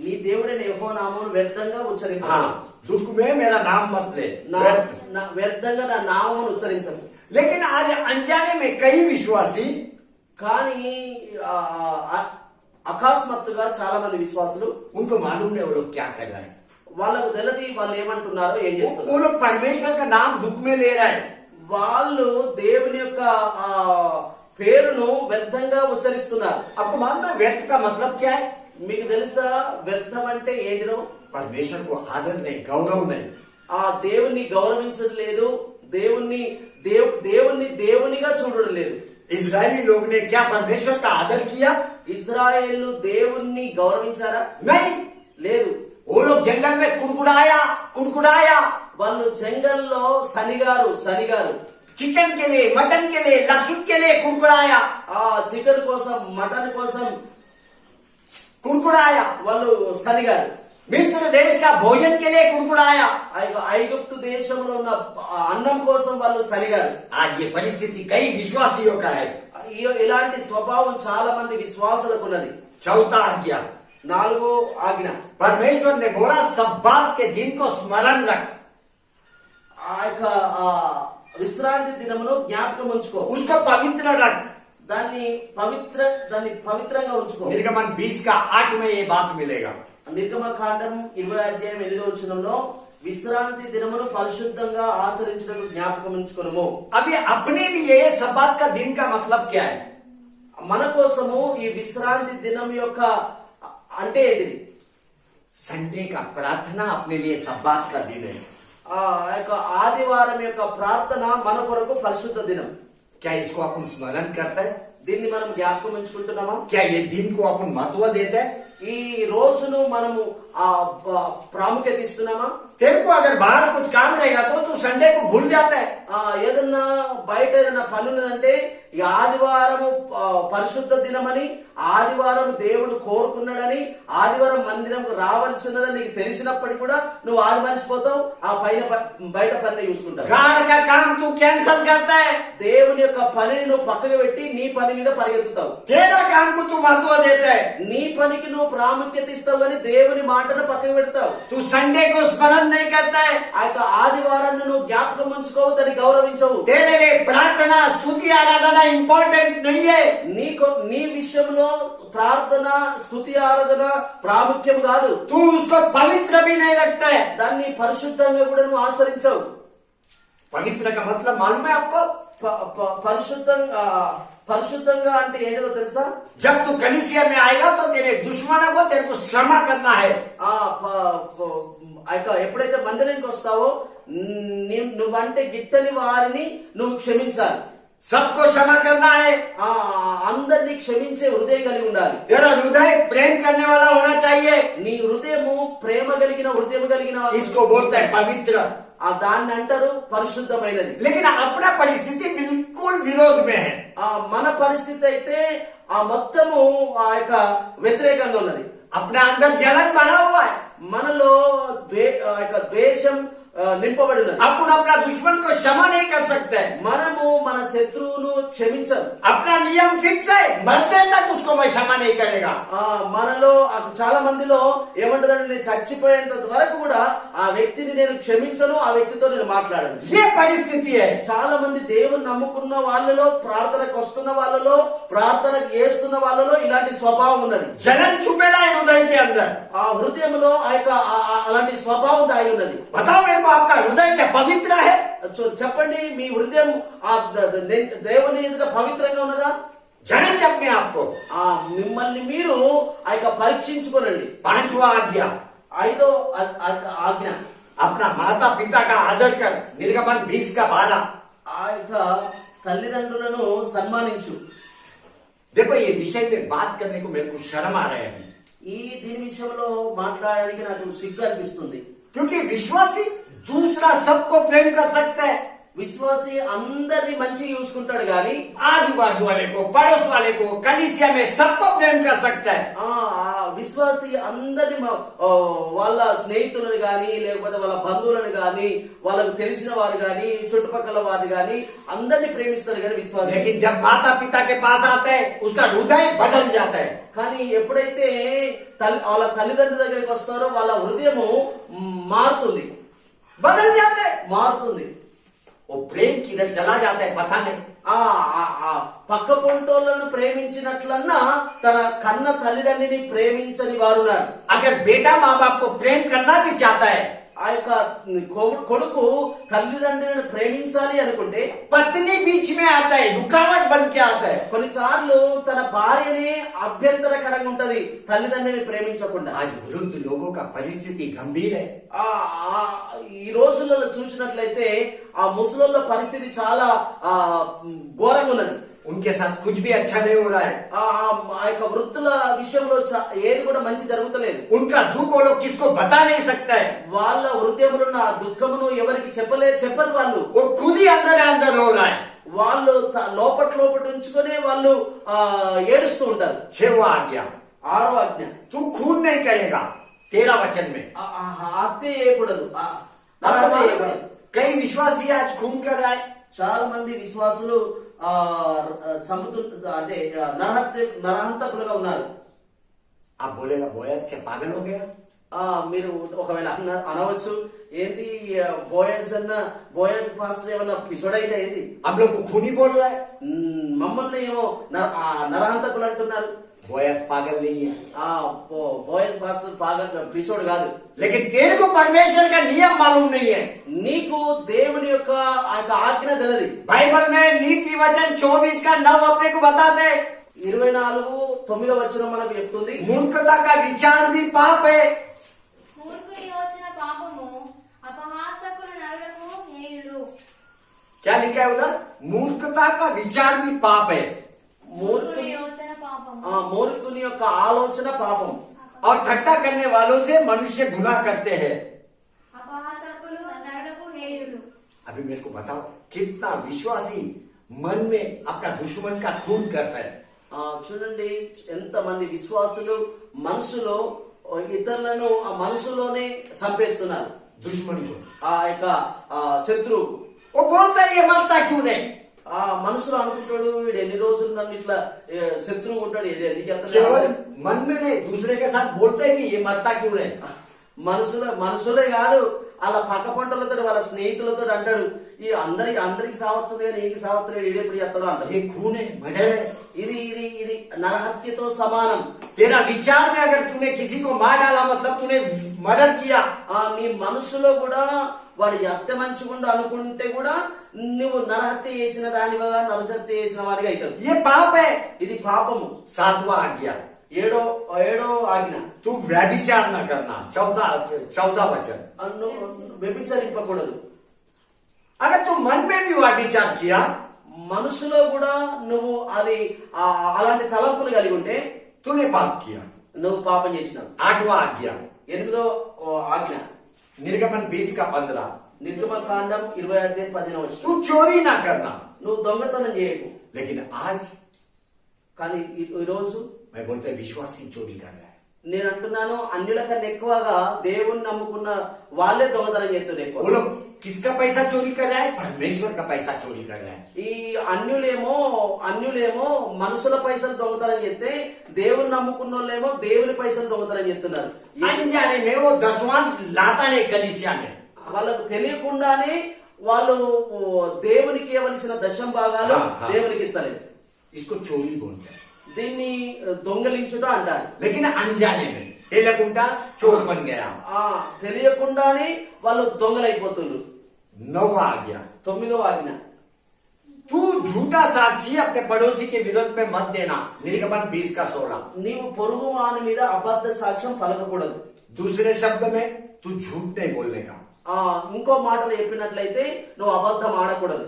నీ దేవుడైన యెహోవా నామమును వ్యర్థంగా ఉచ్చరించు. हाँ, दुख में मेरा नाम मत ले। వ్యర్థంగా నా నామమును ఉచ్చరించకు. लेकिन आज अनजाने में कई विश्वासी, కానీ అకస్మాత్తుగా చాలా మంది విశ్వాసులు उनको मालूम नहीं वो लोग क्या कर रहे हैं। వాళ్ళకు తెలియదు వాళ్ళు ఏమంటున్నారో ఏం वो చేస్తున్నారు. लोग परमेश्वर का नाम दुख में ले रहे हैं। వాళ్ళు దేవుని యొక్క పేరును వ్యర్థంగా ఉచ్చరిస్తున్నారు. आपको मालूम है व्यर्थ का मतलब क्या है? మీకు తెలుసా వ్యర్థం అంటే ఏంటిదో? परमेश्वर को आदर नहीं, गौरव नहीं। ఆ దేవుణ్ణి గౌరవించలేదు, దేవుణ్ణి దేవునిగా చూడడం లేదు. इजरायली लोग ने क्या परमेश्वर का आदर किया? ఇజ్రాయేలు దేవుణ్ణి గౌరవించారా? नहीं, లేదు. वो लोग जंगल में कुड़कुड़ाया, వాళ్ళు జంగల్లో సనిగారు चिकन के लिए, मटन के लिए, लहसुन के लिए कुड़कुड़ाया, ఆ చికెన్ కోసం, మటన్ కోసం कुड़कुड़ाया। వాళ్ళు సనిగారు. मिस्र देश का भोजन के लिए कुड़कुड़ाया। ఐగుప్తు దేశంలో ఉన్న అన్నం కోసం వాళ్ళు సనిగారు. आज ये परिस्थिति कई विश्वासियों का है। ఇలాంటి స్వభావం చాలా మంది విశ్వాసులకు ఉన్నది. चौथा आज्ञा, 4వ ఆజ్ఞ, परमेश्वर ने बोला सब्बात के दिन को स्मरण रख, ఆ యొక్క విశ్రాంతి దినమును జ్ఞాపకం ఉంచుకో, उसको पवित्र रख। దాన్ని పవిత్రంగా ఉంచుకో. निर्गमन 20 का 8 में ये बात मिलेगा। నిర్గమకాండం 20వ అధ్యాయం 8వ వచనంలో విశ్రాంతి దినమును పరిశుద్ధంగా ఆచరించుటకు జ్ఞాపకం ఉంచుకొనుము. अभी अपने लिए सब्बात का दिन का मतलब क्या है? మన కోసము ఈ విశ్రాంతి దినం యొక్క అంటే ఏంటిది? संडे का प्रार्थना अपने लिए सब्बात का दिन है। ఆ యొక్క ఆదివారం యొక్క ప్రార్థన మన కొరకు పరిశుద్ధ దినం. क्या इसको अपन स्मरण करते हैं? దీన్ని మనం జ్ఞాపకం ఉంచుకుంటున్నామా? क्या ये दिन को अपन महत्व देते हैं? ఈ రోజును మనము ఆ ప్రాముఖ్యత ఇస్తున్నామా? तेरे को अगर बाहर कुछ काम रहेगा तो तू संडे को भूल जाता है। ఏదన్నా బయట ఏదన్నా పని ఉన్నదంటే ఈ ఆదివారము పరిశుద్ధ దినమని, ఆదివారం దేవుడు కోరుకున్నాడని, ఆదివారం మందిరంకు రావాల్సి ఉన్నదని నీకు తెలిసినప్పటికీ కూడా నువ్వు ఆది మరిచిపోతావు, ఆ బయట పనిని చూసుకుంటావు. घर का काम तू कैंसल करता है, దేవుని యొక్క పనిని నువ్వు పక్కకు పెట్టి నీ పని మీద పరిగెత్తుతావు. तेरा काम को तू महत्व देता है, నీ పనికి నువ్వు ప్రాముఖ్యత ఇస్తావు కానీ దేవుని మాటను పక్కకు పెడతావు. तू संडे को स्मरण नहीं करता है, ఆ యొక్క ఆదివారాన్ని నువ్వు జ్ఞాపకం ఉంచుకోవు, దాన్ని గౌరవించవు. तेरे लिए प्रार्थना स्तुति आराधना इंपॉर्टेंट नहीं है। నీ విషయంలో ప్రార్థన స్తుతి ఆరాధన ప్రాముఖ్యం కాదు. तू उसको पवित्र भी नहीं रखता है। దాన్ని పరిశుద్ధంగా కూడా నువ్వు ఆచరించవు. पवित्र का मतलब मालूम है आपको? పరిశుద్ధంగా అంటే ఏంటో తెలుసా? जब तू कलीसिया में आएगा तो तेरे दुश्मनों को तेरे को क्षमा करना है। ఎప్పుడైతే మందిరానికి వస్తావో నువ్వంటే గిట్టని వారిని నువ్వు క్షమించాలి. सबको क्षमा करना है। అందరినీ క్షమించే హృదయం కలిగి ఉండాలి. तेरा हृदय प्रेम करने वाला होना चाहिए। నీ హృదయము ప్రేమ కలిగిన హృదయం కలిగిన इसको बोलता है पवित्र। దాన్ని అంటారు పరిశుద్ధమైనది. लेकिन अपना परिस्थिति बिल्कुल विरोध में है। మన పరిస్థితి అయితే ఆ మొత్తము ఆ యొక్క వ్యతిరేకంగా ఉన్నది. अपने अंदर जलन भरा हुआ है, మనలో ఆ యొక్క ద్వేషం నింపబడి ఉన్నది. अपन अपना दुश्मन को क्षमा नहीं कर सकते। మనము మన శత్రువును క్షమించం. अपना नियम फिक्स है, मरने तक उसको मैं क्षमा नहीं करेगा। మనలో చాలా మందిలో ఏమంటదంటే నేను చచ్చిపోయేంత వరకు కూడా ఆ వ్యక్తిని నేను క్షమించను, ఆ వ్యక్తితో నేను మాట్లాడను. ये परिस्थिति है। చాలా మంది దేవుని నమ్ముకున్న వాళ్ళలో, ప్రార్థనకు వస్తున్న వాళ్ళలో, ప్రార్థనకు చేస్తున్న వాళ్ళలో ఇలాంటి స్వభావం ఉన్నది. जलन छुपेला है हृदय के अंदर। ఆ హృదయంలో ఆ యొక్క అలాంటి స్వభావం దాగి ఉన్నది. बताओ मेरे को, आपका हृदय क्या पवित्र है? చెప్పండి, మీ హృదయం ఆ దేవుని ఎదుట పవిత్రంగా ఉన్నదా? जांच अपने आप को। మిమ్మల్ని మీరు ఆ యొక్క పరీక్షించుకోనండి. 5वां आज्ञा, 5వ ఆజ్ఞ, अपना माता पिता का आदर कर। निर्गमन 20 का 12। ఆ యొక్క తల్లిదండ్రులను సన్మానించు. देखो ये विषय पे बात करने को मेरे को शर्म आ रहा है अभी। దీని విషయంలో మాట్లాడడానికి నాకు సిగ్గు అనిపిస్తుంది. क्योंकि विश्वासी दूसरा सबको प्रेम कर सकता है। విశ్వాసి అందరిని మంచిగా చూసుకుంటాడు గాని आजू बाजू वाले को, पड़ोस वाले को, कलीसिया में सबको प्रेम कर सकता है। విశ్వాసి అందరిని వాళ్ళ స్నేహితులను గాని, లేకపోతే వాళ్ళ బంధువులను గాని, వాళ్ళకు తెలిసిన వారు గాని, చుట్టుపక్కల వారు గాని అందరిని ప్రేమిస్తాడు కానీ విశ్వాసి. लेकिन जब माता पिता के पास आता है उसका हृदय बदल जाता है। కానీ ఎప్పుడైతే వాళ్ళ తల్లిదండ్రుల దగ్గరికి వస్తారో వాళ్ళ హృదయము మారుతుంది, बदल जाता है। మారుతుంది. वो प्रेम किधर चला जाता है पता नहीं। పక్క పొంటోళ్లను ప్రేమించినట్లన్నా తన కన్న తల్లిదండ్రిని ప్రేమించని వారున్నారు. अगर बेटा माँ बाप को प्रेम करना भी चाहता है, ఆ యొక్క కొడుకు తల్లిదండ్రులను ప్రేమించాలి అనుకుంటే पत्नी बीच में आता है, रुकावट बन के आता है। కొన్నిసార్లు తన భార్యనే అభ్యంతరకరంగా ఉంటది తల్లిదండ్రిని ప్రేమించకుండా. आज वृद्ध लोगों का परिस्थिति गंभीर है। ఈ రోజులలో చూసినట్లయితే ఆ ముసలోళ్ళ పరిస్థితి చాలా ఘోరంగా ఉన్నది. उनके साथ कुछ भी अच्छा नहीं हो रहा है। ఆ యొక్క వృద్ధుల విషయంలో ఏది కూడా మంచి జరుగుతలేదు. उनका दुख वो लोग किसको बता नहीं सकता है। వాళ్ళ హృదయంలో ఉన్న ఆ దుఃఖమును ఎవరికి చెప్పరు వాళ్ళు. वो खुद ही अंदर अंदर रो रहा है। వాళ్ళు లోపట ఉంచుకునే వాళ్ళు ఏడుస్తూ ఉంటారు. 6वां आज्ञा, 6వ ఆజ్ఞ, तू खून नहीं करेगा। 13 वचन में హత్య చేయకూడదు. कई विश्वासी आज खून कर रहा है। చాలా మంది విశ్వాసులు అంటే నరహంతకులుగా ఉన్నారు. आप बोलेगा बोयाज क्या पागल हो गया? మీరు ఒకవేళ అనవచ్చు, ఏంటి బోయజ్ ఫాస్టర్ ఏమన్నా పిసోడైనా ఏంది, हम लोग को खूनी बोल रहा है। మమ్మల్ని ఏమో నరహంతకులు అంటున్నారు. बोयाज पागल नहीं है। బోయజ్ ఫాస్టర్ పిసోడ్ కాదు. लेकिन तेरे को परमेश्वर का नियम मालूम नहीं है। నీకు దేవుని యొక్క ఆ యొక్క ఆజ్ఞ తెలియదు. बाइबल में नीति वचन 24 का 9 अपने को बताते, 24:9 వచనం మనకు చెప్తుంది, मूर्खता का विचार भी पाप है। మూర్ఖుని యోచన పాపము, అపహాసకుల నరులకు హేయుడు. क्या लिखा है उधर? मूर्खता का विचार भी पाप है। మూర్ఖుని యోచన పాపము, మూర్ఖుని యొక్క ఆలోచన పాపం. और ठट्टा करने वालों से मनुष्य गुनाह करते हैं। అపహాసకులు నరులకు హేయులు. अभी मेरे को बताओ कितना विश्वासी मन में अपना दुश्मन का खून करता है। చూడండి ఎంతమంది విశ్వాసులు మనసులో ఇతరులను ఆ మనసులోనే చంపేస్తున్నారు, दुश्मन को ఆ యొక్క శత్రువుకు. वो बोलता है ये मरता क्यों नहीं। ఆ మనసులో అనుకుంటాడు, వీడు ఎన్ని రోజులు నన్ను ఇట్లా శత్రువు ఉంటాడు, ఎందుకు केवल ఎత్తలేదు? मन में नहीं दूसरे के साथ बोलते हैं कि ये मरता क्यों नहीं। మనసులే కాదు, అలా పక్క పంటలతో వాళ్ళ స్నేహితులతో అంటాడు, ఈ అందరికి సావత్తుంది కానీ నీకు సావత్తులేదు, ఈడెప్పుడు చేస్తాడు అంటారు. ये खून है, मर्डर है। ఇది ఇది ఇది నరహత్యతో సమానం. तेरा विचार में अगर तूने किसी को मार डाला मतलब तूने मर्डर किया। నీ మనసులో కూడా వాడు హత్య మంచిగుండు అనుకుంటే కూడా నువ్వు నరహత్య చేసిన దానిగా నరహత్య చేసిన వారిగా అవుతావు. ये पाप है। ఇది పాపము. 7वां आज्ञा ఏడో ఆజ్ఞ, तू व्यभिचार न करना। 14 वचन। నువ్వు వ్యభిచరింపకూడదు. अगर तू मन में भी व्यभिचार किया మనసులో కూడా నువ్వు అది అలాంటి తలంపులు కలిగి ఉంటే तूने पाप किया। నువ్వు పాపం చేసినావు. 8वां आज्ञा 8వ ఆజ్ఞ, निर्गमन 20 का 15। నిర్గమకాండం 20:10. तू चोरी ना करना। నువ్వు దొంగతనం చేయకు. लेकिन आज కానీ ఈ రోజు मैं बोलता है विश्वासी चोरी कर रहा है। నేను అంటున్నాను, అన్యుల కన్నా ఎక్కువగా దేవుణ్ణి నమ్ముకున్న వాళ్ళే దొంగతనం చేస్తుంది ఎక్కువ. वो लोग किसका पैसा चोरी कर रहा है। परमेश्वर का पैसा चोरी कर रहा है। ఈ అన్యులేమో మనుషుల పైసలు దొంగతనం చేస్తే, దేవుని నమ్ముకున్న వాళ్ళేమో దేవుని పైసలు దొంగతనం చేస్తున్నారు. अनजाने में वो दशवांश लाता नहीं कलीसिया में। వాళ్ళకు తెలియకుండానే వాళ్ళు దేవునికి ఇవ్వవలసిన దశం భాగాలు దేవునికి ఇస్తలేదు. इसको चोरी बोलते हैं। దీన్ని దొంగలించుట అంటారు. लेकिन अनजाने में तेलकुंडा चोर बन गया। తెలియకుండానే వాళ్ళు దొంగలైపోతున్నారు. 9वां आज्ञा 9వ ఆజ్ఞ, तू झूठा साक्षी अपने पड़ोसी के विरोध में मत देना। निर्गमन 20 का 16। నీవు పొరుగు వాని మీద అబద్ధ సాక్ష్యం పలకకూడదు. दूसरे शब्द में तू झूठ नहीं बोलने का। ఇంకో మాటలు చెప్పినట్లయితే నువ్వు అబద్ధం ఆడకూడదు.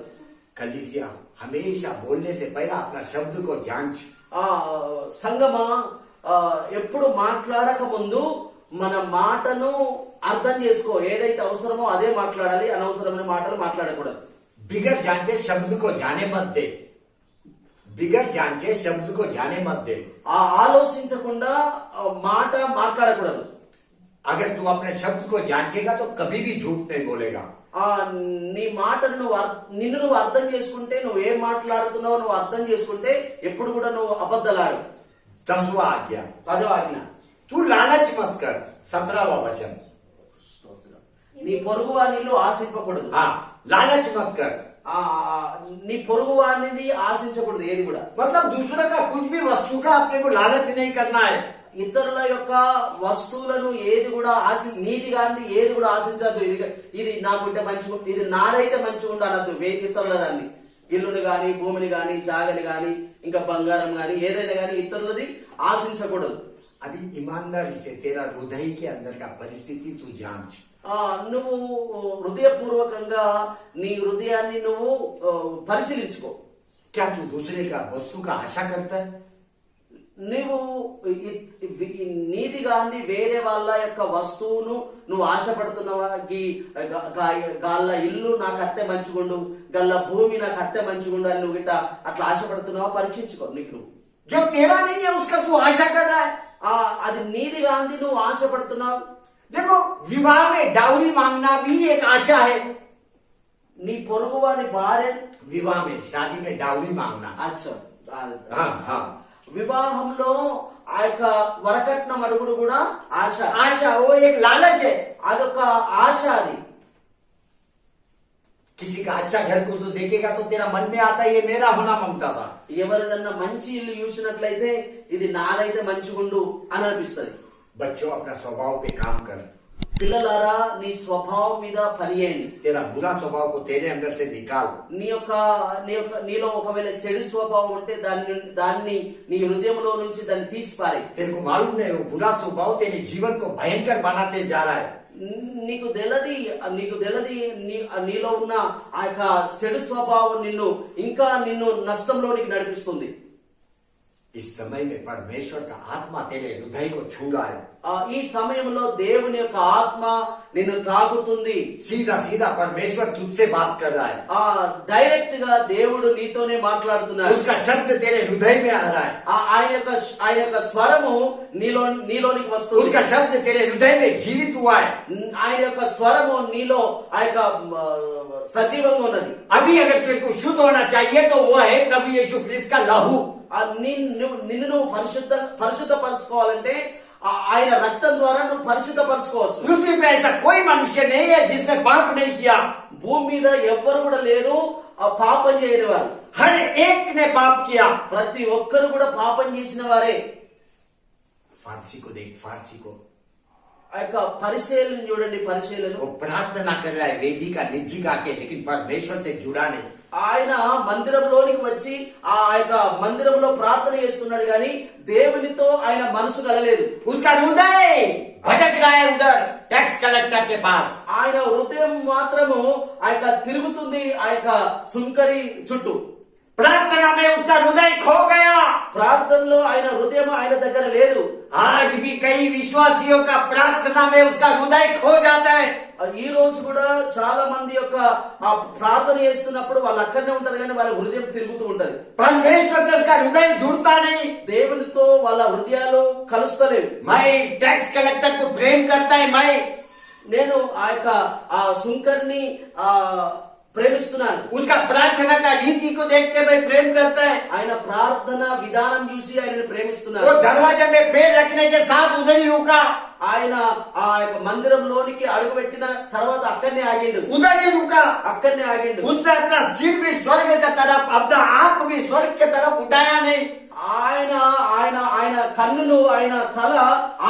कलीसिया हमेशा बोलने से पहले अपना शब्द को जांच। సంగమా, ఎప్పుడు మాట్లాడక ముందు మన మాటను అర్థం చేసుకో. ఏదైతే అవసరమో అదే మాట్లాడాలి, అనవసరమైన మాటలు మాట్లాడకూడదు. बिगर जांचे शब्द को जाने मत दे। बिगर जांचे शब्द को जाने मत दे। ఆలోచించకుండా మాట మాట్లాడకూడదు. अगर तू अपने शब्द को जांचेगा तो कभी भी झूठ नहीं बोलेगा। నీ మాటను నిన్ను నువ్వు అర్థం చేసుకుంటే, నువ్వేం మాట్లాడుతున్నావో నువ్వు అర్థం చేసుకుంటే ఎప్పుడు కూడా నువ్వు అబద్ధలాడు. 10वां आज्ञा 10వ ఆజ్ఞ, तू लालच मत कर। 17वां वचन। నీ పొరుగు వాణిలో ఆశింపకూడదు. हाँ, लालच मत कर। నీ పొరుగు వాణిని ఆశించకూడదు ఏది కూడా. मतलब दूसरे का कुछ भी वस्तु का अपने को लालच नहीं करना है। ఇతరుల యొక్క వస్తువులను ఏది కూడా నీది కాంది ఏది కూడా ఆశించద్దు. ఇది నాకుంటే మంచిగా, ఇది నాదైతే మంచిగా ఉండాలద్దు. ఇతరుల దాన్ని, ఇల్లుని గాని, భూమిని గాని, జాగని గాని, ఇంకా బంగారం గాని, ఏదైనా గాని ఇతరులది ఆశించకూడదు. अभी ईमानदारी से तेरा हृदय के अंदर का परिस्थिति तू जांच। నువ్వు హృదయపూర్వకంగా నీ హృదయాన్ని నువ్వు పరిశీలించుకో. क्या तू दूसरे का वस्तु का आशा करता है। నువ్వు నీది గాంధీ వేరే వాళ్ళ యొక్క వస్తువును నువ్వు ఆశపడుతున్నావా? గాళ్ళ ఇల్లు నాకు అత్తే మంచిగుండు, గల్ల భూమి నాకు అత్తే మంచిగుండు అని నువ్వు ఇట్లా అట్లా ఆశపడుతున్నావా? పరీక్షించుకో. నీకు నువ్వు जो तेरा नहीं है उसका तू आशा कर रहा है। అది నీది గాంధీ నువ్వు ఆశపడుతున్నావు. देखो विवाह में डाउरी मांगना भी एक आशा है। నీ పొరుగు వాని భార్య विवाह में शादी में डाउरी मांगना। అచ్చా, हाँ हाँ, వివాహంలో ఆ యొక్క వరకట్నం అడుగుడు కూడా ఆశ. आशा वो एक लालच है। అదొక ఆశ. అది किसी का अच्छा घर को तो देखेगा तो तेरा मन में आता है ये मेरा होना मांगता था। ఎవరిదన్నా మంచి ఇల్లు చూసినట్లయితే ఇది నాదైతే మంచిగుండు అని అనిపిస్తుంది. बच्चों अपना स्वभाव पे काम कर। పిల్లలారా, నీ స్వభావం మీద పని చేయండి. तेरा बुरा स्वभाव को तेरे अंदर से निकाल। నీలో ఒకవేళ చెడు స్వభావం ఉంటే దాన్ని నీ హృదయంలో నుంచి దాన్ని తీసిపారే. तेरे को मालूम नहीं वो बुरा स्वभाव तेरे जीवन को भयंकर बनाते जा रहा है। నీకు తెలది నీలో ఉన్న ఆ యొక్క చెడు స్వభావం నిన్ను నష్టంలోనికి నడిపిస్తుంది. इस समय में परमेश्वर का आत्मा तेरे हृदय को छू रहा है। ఈ సమయంలో దేవుని యొక్క ఆత్మ నిన్ను తాకుతుంది. सीधा सीधा परमेश्वर तुझसे बात कर रहा है। డైరెక్ట్ గా దేవుడు నీతోనే మాట్లాడుతున్నాడు. उसका शब्द तेरे हृदय में आ रहा है। ఆయన యొక్క స్వరము నీలోనికి వస్తుంది. उसका शब्द तेरे हृदय में जीवित हुआ है। ఆయన యొక్క స్వరము నీలో ఆ యొక్క సజీవంగా ఉన్నది. अभी अगर तेरे को शुद्ध होना चाहिए तो वो है प्रभु यीशु ख्रिस्त का लहू। నిన్ను నువ్వు పరిశుద్ధపరచుకోవాలంటే ఆయన రక్తం ద్వారా నువ్వు పరిశుద్ధపరచుకోవచ్చు. पृथ्वी पे ऐसा कोई मनुष्य नहीं है जिसने पाप नहीं किया। భూమి మీద ఎవ్వరు కూడా లేరు పాపం చేయని వారు. हर एक ने पाप किया। ప్రతి ఒక్కరు కూడా పాపం చేసిన వారే. फारसी को देख, फारसी को ఆ యొక్క పరిశీలన చూడండి. పరిశీలన वो प्रार्थना कर रहा है वेदिका निजी का के, लेकिन परमेश्वर से जुड़ा नहीं। ఆయన మందిరంలోనికి వచ్చి ఆ యొక్క మందిరంలో ప్రార్థన చేస్తున్నాడు గాని దేవునితో ఆయన మనసు కలలేదు. उसका हृदय भटक रहा है उधर टैक्स कलेक्टर के पास। ఆయన హృదయం మాత్రము ఆ యొక్క తిరుగుతుంది ఆ యొక్క సుంకరి చుట్టూ. प्रार्थना में उसका हृदय खो गया। ప్రార్థనలో ఆయన హృదయం ఆయన దగ్గర లేదు. आज भी कई विश्वासियों का प्रार्थना में उसका हृदय खो जाता है। ఈ రోజు కూడా చాలా మంది యొక్క ఆ ప్రార్థన చేస్తున్నప్పుడు వాళ్ళు అక్కడనే ఉంటారు కానీ వాళ్ళ హృదయం తిరుగుతూ ఉంటది. परमेश्वर से उसका हृदय जुड़ता नहीं। దేవునితో వాళ్ళ హృదయాలు కలుస్తలేవు. मैं टैक्स कलेक्टर को प्रेम करता है। నేను ఆ యొక్క ఆ సుంకర్ని ప్రేమిస్తున్నాను. उसका प्रार्थना का रीति को देख के मैं प्रेम करता है। ఆయన ప్రార్థన విధానం చూసి ఆయనను ప్రేమిస్తున్నాను. वो दरवाजे में पैर रखने के साथ उधर ही रुका। ఆయన ఆ యొక్క మందిరంలోనికి అడుగుపెట్టిన తర్వాత అక్కడనే ఆగిండు. उधर ही रुका। అక్కడనే ఆగిండు. उसने अपना सिर भी स्वर्ग की तरफ, अपना आंख भी स्वर्ग की तरफ उठाया नहीं। ఆయన ఆయన ఆయన కన్నులు ఆయన తల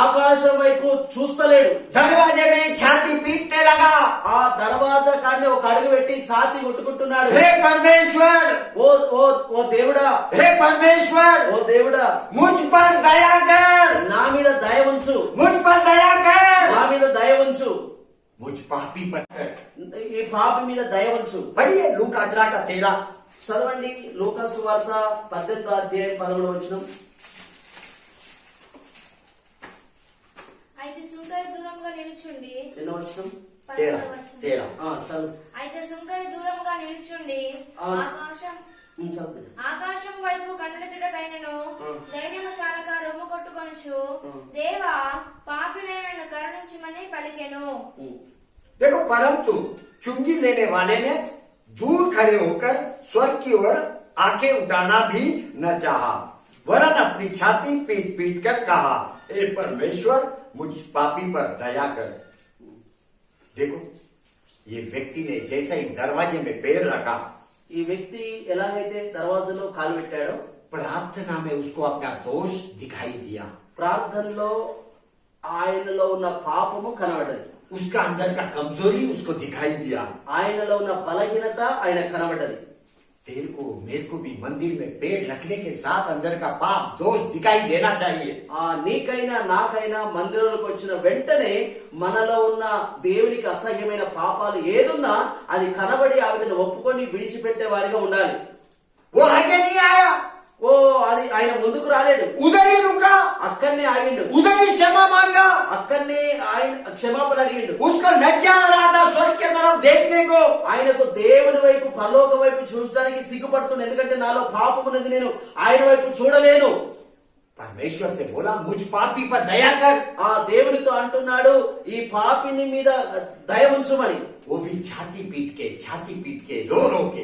ఆకాశం వైపు చూస్తలేడు. दरवाजे में छाती पीटने लगा। ఆ దర్వాజా కాడనే ఒక అడుగు పెట్టి ఛాతీ కొట్టుకుంటున్నాడు. हे परमेश्वर, ఓ ఓ ఓ దేవుడా, हे परमेश्वर, ఓ దేవుడా, मुझ पर दया कर, నా మీద దయ ఉంచు, मुझ पर दया कर, నా మీద దయ ఉంచు, मुझ पापी पर कर। ఈ పాపి మీద దయ ఉంచు. पढ़िए लूका 18:13। చదవండి లూకా సువార్త 18:11. అయితే సుంకరి దూరంగా నిలుచుండి ఎన్నో వచనం? 13। చదువు. అయితే సుంకరి దూరంగా నిలుచుండి చదువు. ఆకాశం వైపు కన్నులెత్తుటకైనను ధైర్యము చాలక రొమ్ము కొట్టుకొనుచు దేవా పాపినైన నన్ను కరుణించమని పలికెను. देखो, परंतु चुंगी लेने वाले ने दूर खड़े होकर स्वर्ग की ओर आंखें उठाना भी न चाहा, वरन अपनी छाती पीट पीट कर कहा, हे परमेश्वर, मुझ पापी पर दया कर। देखो, ये व्यक्ति ने जैसा ही दरवाजे में पैर रखा, ఈ వ్యక్తి ఎలాగైతే దర్వాజలో కాలు పెట్టాడో प्रार्थना में उसको अपना दोष दिखाई दिया। ప్రార్థనలో ఆయనలో ఉన్న పాపము కనబడ్డది. उसका अंदर का कमजोरी उसको दिखाई दिया। ఆయనలో ఉన్న బలహీనత ఆయన కనబడ్డది. तेरे को मेरे को भी मंदिर में पैर रखने के साथ अंदर का पाप दोष दिखाई देना चाहिए। నీకైనా నాకైనా మందిరంలోకి వచ్చిన వెంటనే మనలో ఉన్న దేవునికి అసహ్యమైన పాపాలు ఏదున్నా అది కనబడి ఆవిడని ఒప్పుకొని విడిచిపెట్టే వారిగా ఉండాలి. वो आगे नहीं आया, ఓ అది ఆయన ముందుకు రాలేడు. उधर ही रुका, అక్కడనే ఆగిండు. उधर ही क्षमा मांगा। అక్కడనే ఆయన క్షమాపణ అడిగిండు. उसको लज्जा आ रहा था स्वर्ग की तरफ देखने को। ఆయనకు దేవుని వైపు పరలోక వైపు చూడడానికి సిగ్గుపడుతుంది. ఎందుకంటే నాలో పాపం ఉన్నది, నేను ఆయన వైపు చూడలేను. परमेश्वर से बोला, मुझ पापी पर दया कर। ఆ దేవునితో అంటున్నాడు ఈ పాపిని మీద దయ ఉంచుమని. वो भी छाती पीट के रो रो के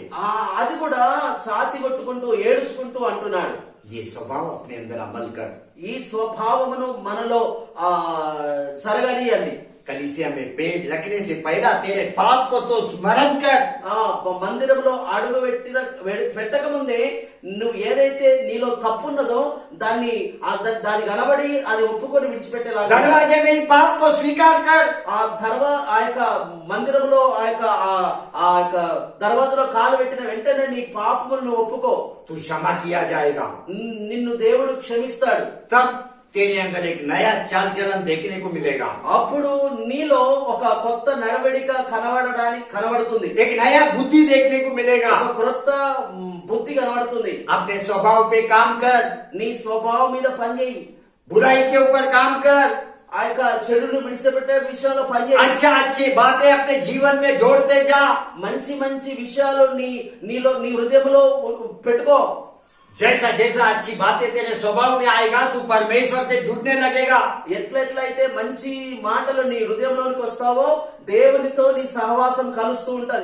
అది కూడా ఛాతి కొట్టుకుంటూ ఏడుచుకుంటూ అంటున్నాడు. ये स्वभाव अपने अंदर अमल कर। ఈ స్వభావమును మనలో జరగనియండి. कलीसिया में पैर रखने से पहला तेरे पाप को तो स्मरण कर। మందిరంలో అడుగు పెట్టక ముందే నువ్వు ఏదైతే నీలో తప్పున్నదో దాన్ని కనబడి అది ఒప్పుకొని విడిచిపెట్టేలా दरवाजे में ही पाप को स्वीकार कर। ఆ యొక్క మందిరంలో ఆ యొక్క దర్వాజలో కాలు పెట్టిన వెంటనే నీ పాపమును నువ్వు ఒప్పుకో. तू क्षमा किया जाएगा। నిన్ను దేవుడు క్షమిస్తాడు. तब तेरे अंदर एक नया चाल चलन देखने को मिलेगा, అప్పుడు నీలో ఒక కొత్త నడవడిక కనబడుతుంది, एक नया बुद्धि देखने को मिलेगा। ఒక క్రొత్త బుద్ధి కనబడుతుంది। अपने स्वभाव पे काम कर, నీ స్వభావం మీద పనిచేయి, बुराई के ऊपर काम कर, ఆ యొక్క చెడును విడిచిపెట్టే విషయంలో పనిచేయి, अच्छा अच्छी बातें अपने जीवन में जोड़ते जा। మంచి మంచి విషయాలు నీ హృదయంలో పెట్టుకో। जैसा जैसा अच्छी बातें तेरे स्वभाव में आएगा, तू परमेश्वर से जुड़ने लगेगा। ఎట్లయితే మంచి మాటలు నీ హృదయంలోనికి వస్తావో దేవునితో నీ సహవాసం కలుస్తూ ఉంటది।